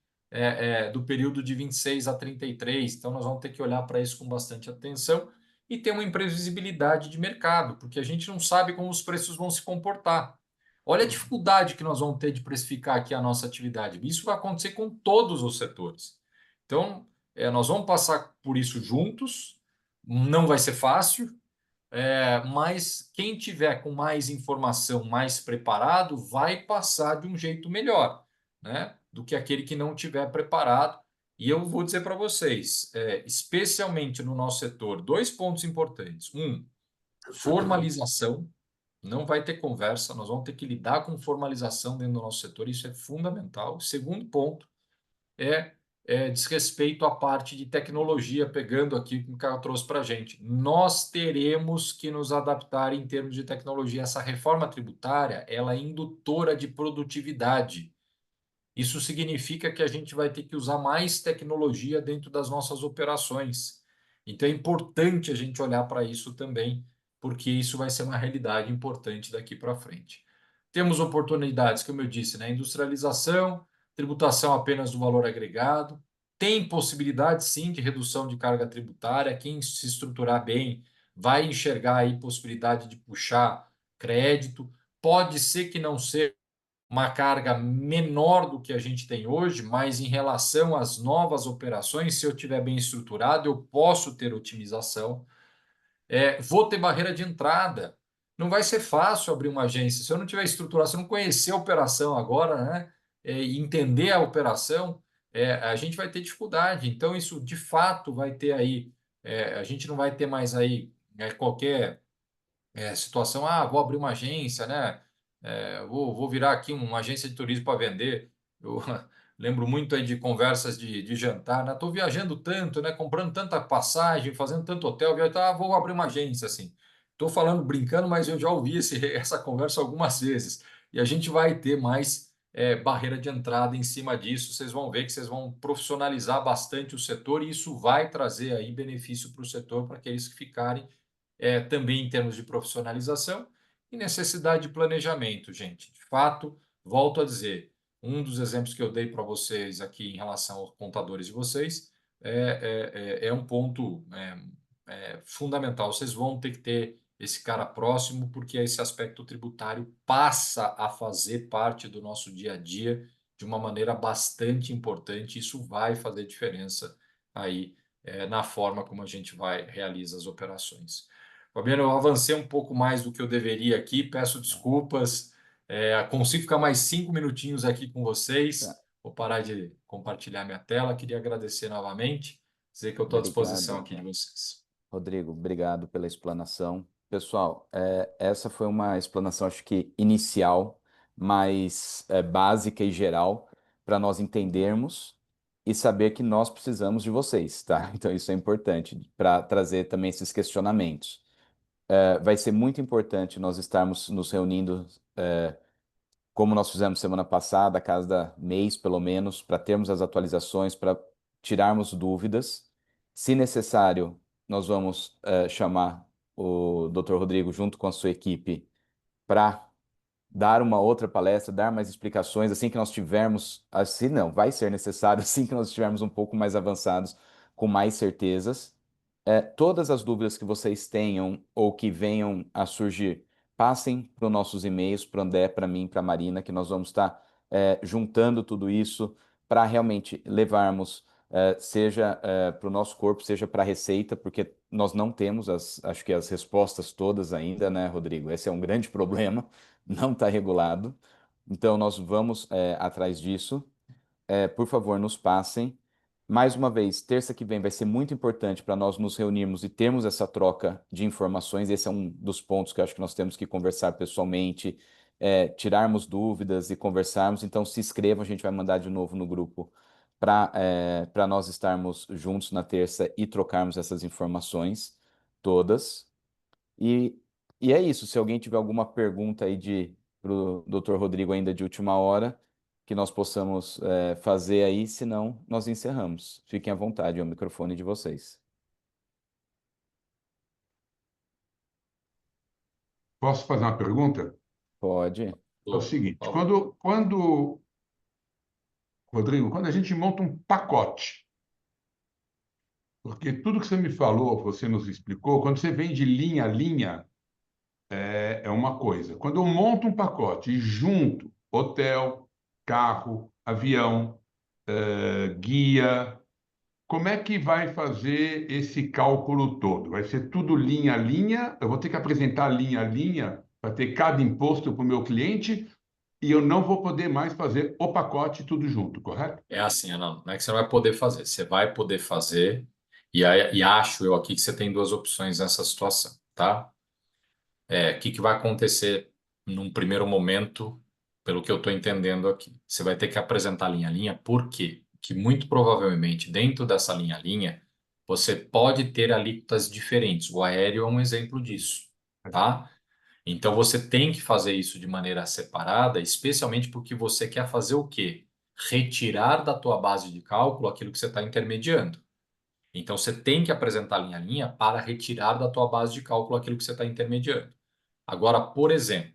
do período de 26 a 33? Então, nós vamos ter que olhar para isso com bastante atenção e ter uma imprevisibilidade de mercado, porque a gente não sabe como os preços vão se comportar. Olha a dificuldade que nós vamos ter de precificar aqui a nossa atividade. Isso vai acontecer com todos os setores. Então, nós vamos passar por isso juntos. Não vai ser fácil, mas quem tiver com mais informação, mais preparado, vai passar de um jeito melhor, né? Do que aquele que não tiver preparado. E eu vou dizer para vocês, especialmente no nosso setor, dois pontos importantes. Um, formalização. Não vai ter conversa, nós vamos ter que lidar com formalização dentro do nosso setor, isso é fundamental. O segundo ponto é, diz respeito à parte de tecnologia, pegando aqui o que o Carlos trouxe para a gente. Nós teremos que nos adaptar em termos de tecnologia. Essa reforma tributária, ela é indutora de produtividade. Isso significa que a gente vai ter que usar mais tecnologia dentro das nossas operações. Então é importante a gente olhar para isso também, porque isso vai ser uma realidade importante daqui para frente. Temos oportunidades, como eu disse, na industrialização, tributação apenas do valor agregado. Tem possibilidade, sim, de redução de carga tributária. Quem se estruturar bem vai enxergar aí possibilidade de puxar crédito. Pode ser que não seja uma carga menor do que a gente tem hoje, mas em relação às novas operações, se eu tiver bem estruturado, eu posso ter otimização. Vou ter barreira de entrada. Não vai ser fácil abrir uma agência. Se eu não tiver estruturado, se eu não conhecer a operação agora, né, e entender a operação, a gente vai ter dificuldade. Então, isso de fato vai ter aí. A gente não vai ter mais aí qualquer situação, vou abrir uma agência, né? Vou virar aqui uma agência de turismo para vender. Eu lembro muito aí de conversas de jantar, né? Estou viajando tanto, né? Comprando tanta passagem, fazendo tanto hotel, vou abrir uma agência assim. Estou falando brincando, mas eu já ouvi essa conversa algumas vezes. E a gente vai ter mais barreira de entrada em cima disso. Vocês vão ver que vocês vão profissionalizar bastante o setor e isso vai trazer aí benefício para o setor, para aqueles que ficarem também em termos de profissionalização e necessidade de planejamento, gente. De fato, volto a dizer, um dos exemplos que eu dei para vocês aqui em relação aos contadores de vocês é um ponto fundamental. Vocês vão ter que ter esse cara próximo, porque esse aspecto tributário passa a fazer parte do nosso dia a dia de uma maneira bastante importante. Isso vai fazer diferença aí na forma como a gente realiza as operações. Fabiano, eu avancei um pouco mais do que eu deveria aqui, peço desculpas. Consigo ficar mais 5 minutinhos aqui com vocês. tá. Vou parar de compartilhar minha tela. Queria agradecer novamente, dizer que eu estou à disposição Obrigado, aqui de vocês. Rodrigo. Obrigado pela explanação. Pessoal, essa foi uma explanação, acho que inicial, mais básica e geral para nós entendermos e saber que nós precisamos de vocês, tá? Então isso é importante para trazer também esses questionamentos. Vai ser muito importante nós estarmos nos reunindo, como nós fizemos semana passada, a cada mês pelo menos, para termos as atualizações, para tirarmos dúvidas. Se necessário, nós vamos chamar o Dr. Rodrigo junto com a sua equipe para dar uma outra palestra, dar mais explicações, assim que nós tivermos, assim não, vai ser necessário, assim que nós estivermos um pouco mais avançados, com mais certezas. Todas as dúvidas que vocês tenham ou que venham a surgir, passem para os nossos e-mails, para o André, para mim, para a Marina, que nós vamos estar juntando tudo isso para realmente levarmos, seja para o nosso corpo, seja para a receita, porque nós não temos, acho que as respostas todas ainda, né, Rodrigo? Esse é um grande problema, não está regulado. Então, nós vamos atrás disso. Por favor, nos passem. Mais uma vez, terça que vem vai ser muito importante para nós nos reunirmos e termos essa troca de informações. Esse é um dos pontos que eu acho que nós temos que conversar pessoalmente, tirarmos dúvidas e conversarmos. Então, se inscrevam, a gente vai mandar de novo no grupo para nós estarmos juntos na terça e trocarmos essas informações todas. E, e é isso. Se alguém tiver alguma pergunta aí para o Dr. Rodrigo ainda de última hora, que nós possamos fazer aí, senão nós encerramos. Fiquem à vontade, é o microfone de vocês. Posso fazer uma pergunta? Pode. É o seguinte, Falou. Rodrigo, quando a gente monta um pacote, porque tudo que você me falou, você nos explicou, quando você vem de linha a linha, é uma coisa. Quando eu monto um pacote e junto hotel, carro, avião, guia, como é que vai fazer esse cálculo todo? Vai ser tudo linha a linha? Eu vou ter que apresentar linha a linha para ter cada imposto para o meu cliente e eu não vou poder mais fazer o pacote tudo junto, correto? É assim, não é que você não vai poder fazer, você vai poder fazer, e acho eu aqui que você tem duas opções nessa situação, tá? O que vai acontecer num primeiro momento, pelo que eu estou entendendo aqui? Você vai ter que apresentar linha a linha, por quê? Que muito provavelmente dentro dessa linha a linha, você pode ter alíquotas diferentes. O aéreo é um exemplo disso, tá? Então você tem que fazer isso de maneira separada, especialmente porque você quer fazer o quê? Retirar da tua base de cálculo aquilo que você está intermediando. Então você tem que apresentar linha a linha para retirar da tua base de cálculo aquilo que você está intermediando. Agora, por exemplo,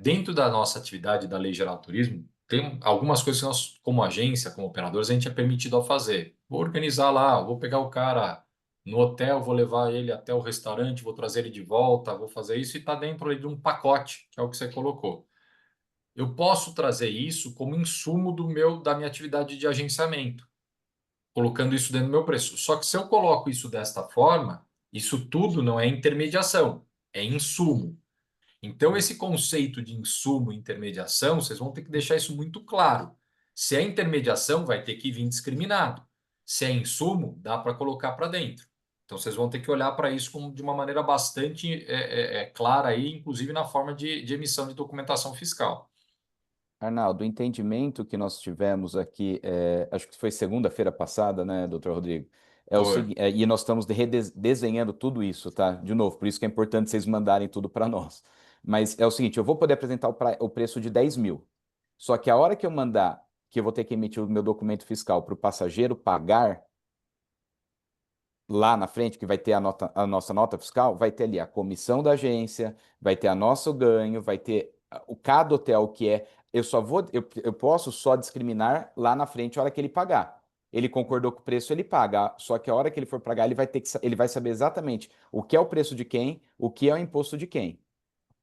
dentro da nossa atividade da Lei Geral do Turismo, tem algumas coisas que nós, como agência, como operadores, a gente é permitido a fazer. Vou organizar lá, vou pegar o cara no hotel, vou levar ele até o restaurante, vou trazer ele de volta, vou fazer isso e está dentro ali de um pacote, que é o que você colocou. Eu posso trazer isso como insumo da minha atividade de agenciamento, colocando isso dentro do meu preço. Só que se eu coloco isso desta forma, isso tudo não é intermediação, é insumo. Então, esse conceito de insumo e intermediação, vocês vão ter que deixar isso muito claro. Se é intermediação, vai ter que vir discriminado. Se é insumo, dá para colocar para dentro. Então, vocês vão ter que olhar para isso de uma maneira bastante clara, aí, inclusive na forma de emissão de documentação fiscal. Arnaldo, o entendimento que nós tivemos aqui, acho que foi segunda-feira passada, né, doutor Rodrigo? É o Foi. seguinte, e nós estamos redesenhando tudo isso, tá? De novo, por isso que é importante vocês mandarem tudo para nós. Mas é o seguinte, eu vou poder apresentar o preço de 10 mil. Só que a hora que eu mandar, que eu vou ter que emitir o meu documento fiscal para o passageiro pagar, lá na frente, que vai ter a nossa nota fiscal, vai ter ali a comissão da agência, vai ter a nosso ganho, vai ter o cada hotel que eu posso só discriminar lá na frente a hora que ele pagar. Ele concordou com o preço, ele paga. Só que a hora que ele for pagar, ele vai saber exatamente o que é o preço de quem, o que é o imposto de quem.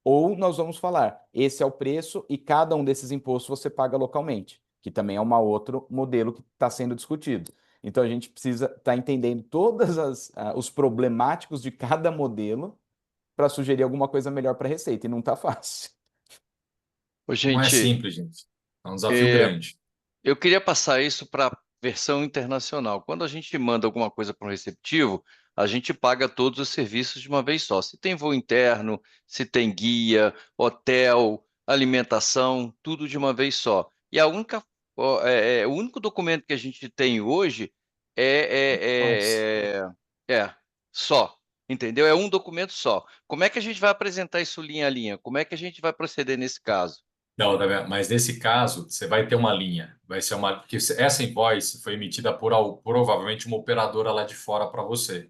Ou nós vamos falar, esse é o preço e cada um desses impostos você paga localmente, que também é um outro modelo que está sendo discutido. Então a gente precisa estar entendendo todos os problemáticos de cada modelo para sugerir alguma coisa melhor para a Receita, e não está fácil. Ô, Não é gente, simples, gente. É um desafio grande. eu queria passar isso para a versão internacional. Quando a gente manda alguma coisa para um receptivo, a gente paga todos os serviços de uma vez só. Se tem voo interno, se tem guia, hotel, alimentação, tudo de uma vez só. E o único documento que a gente tem hoje é só, entendeu? É um documento só. Como é que a gente vai apresentar isso linha a linha? Como é que a gente vai proceder nesse caso? Não, mas nesse caso, você vai ter uma linha. Vai ser uma. Porque essa invoice foi emitida por provavelmente uma operadora lá de fora para você.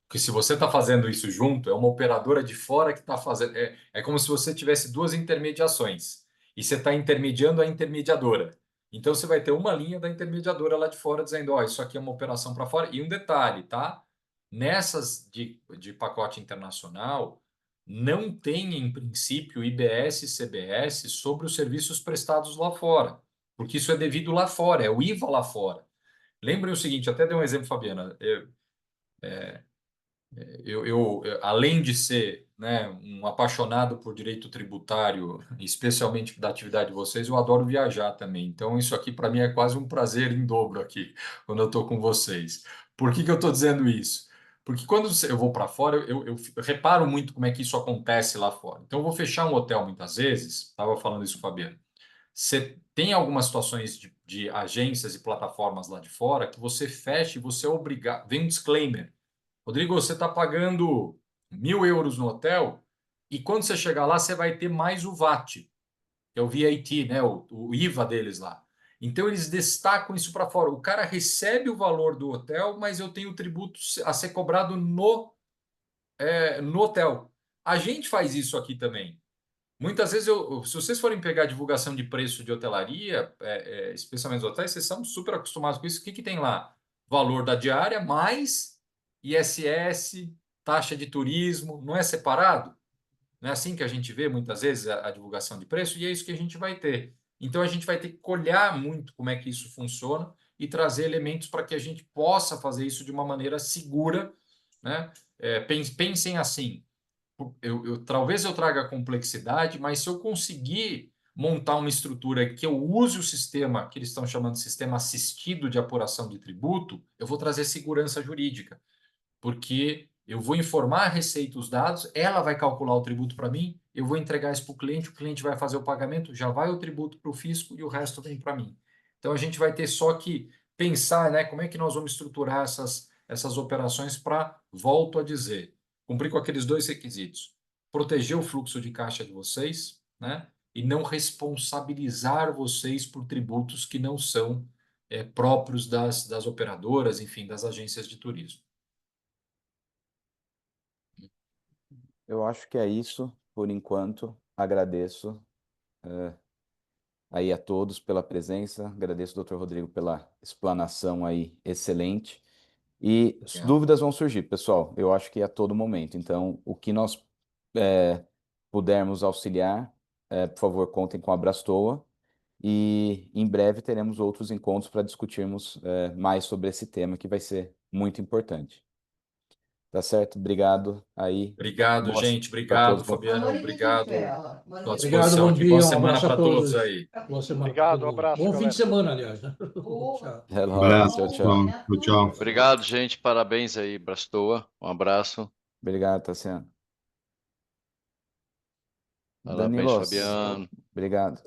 Porque se você está fazendo isso junto, é uma operadora de fora que está fazendo. É como se você tivesse duas intermediações. E você está intermediando a intermediadora. Então você vai ter uma linha da intermediadora lá de fora dizendo: ó, isso aqui é uma operação para fora. E um detalhe, tá? Nessas de pacote internacional, não tem, em princípio, IBS e CBS sobre os serviços prestados lá fora. Porque isso é devido lá fora, é o IVA lá fora. Lembrem o seguinte, até dei um exemplo, Fabiana. Além de ser, né, um apaixonado por direito tributário, especialmente da atividade de vocês, eu adoro viajar também. Então, isso aqui para mim é quase um prazer em dobro aqui, quando eu estou com vocês. Por que que eu estou dizendo isso? Porque quando eu vou para fora, eu reparo muito como é que isso acontece lá fora. Então, eu vou fechar um hotel muitas vezes, estava falando isso, Fabiano. Você tem algumas situações de agências e plataformas lá de fora que você fecha e você é obrigado. Vem um disclaimer. Rodrigo, você está pagando 1.000 euros no hotel e quando você chegar lá, você vai ter mais o VAT, que é o VAT, né? O IVA deles lá. Então, eles destacam isso para fora. O cara recebe o valor do hotel, mas eu tenho o tributo a ser cobrado no hotel. A gente faz isso aqui também. Muitas vezes, se vocês forem pegar a divulgação de preço de hotelaria, especialmente os hotéis, vocês são super acostumados com isso. O que que tem lá? Valor da diária mais ISS, taxa de turismo, não é separado? Não é assim que a gente vê muitas vezes a divulgação de preço, e é isso que a gente vai ter. Então, a gente vai ter que olhar muito como é que isso funciona e trazer elementos para que a gente possa fazer isso de uma maneira segura, né? Pensem assim, talvez eu traga complexidade, mas se eu conseguir montar uma estrutura que eu use o sistema que eles estão chamando de sistema assistido de apuração de tributo, eu vou trazer segurança jurídica, porque eu vou informar a Receita os dados, ela vai calcular o tributo para mim, eu vou entregar isso para o cliente vai fazer o pagamento, já vai o tributo para o fisco e o resto vem para mim. Então a gente vai ter só que pensar, né, como é que nós vamos estruturar essas operações para, volto a dizer, cumprir com aqueles dois requisitos: proteger o fluxo de caixa de vocês, né, e não responsabilizar vocês por tributos que não são próprios das operadoras, enfim, das agências de turismo. Eu acho que é isso por enquanto. Agradeço aí a todos pela presença. Agradeço, doutor Rodrigo, pela explanação aí excelente. E as dúvidas vão surgir, pessoal. Eu acho que a todo momento. Então, o que nós pudermos auxiliar, por favor, contem com a Abrastoa. E em breve teremos outros encontros para discutirmos mais sobre esse tema que vai ser muito importante. Tá certo? Obrigado aí. Obrigado, gente. Para Obrigado, todos. Fabiano. Obrigado. Estou à Obrigado, disposição bom aqui. Boa dia, um semana abraço a para todos todos. aí. Boa semana pra Obrigado, todo um mundo. abraço, Bom fim galera. de semana, aliás, né? Tchau. Até logo. Abraço, Tchau, tchau. tchau, tchau. Obrigado, gente. Parabéns aí, Brastoa. Um abraço. Obrigado, Tassiano. Parabéns, Danilos, Fabiano. obrigado.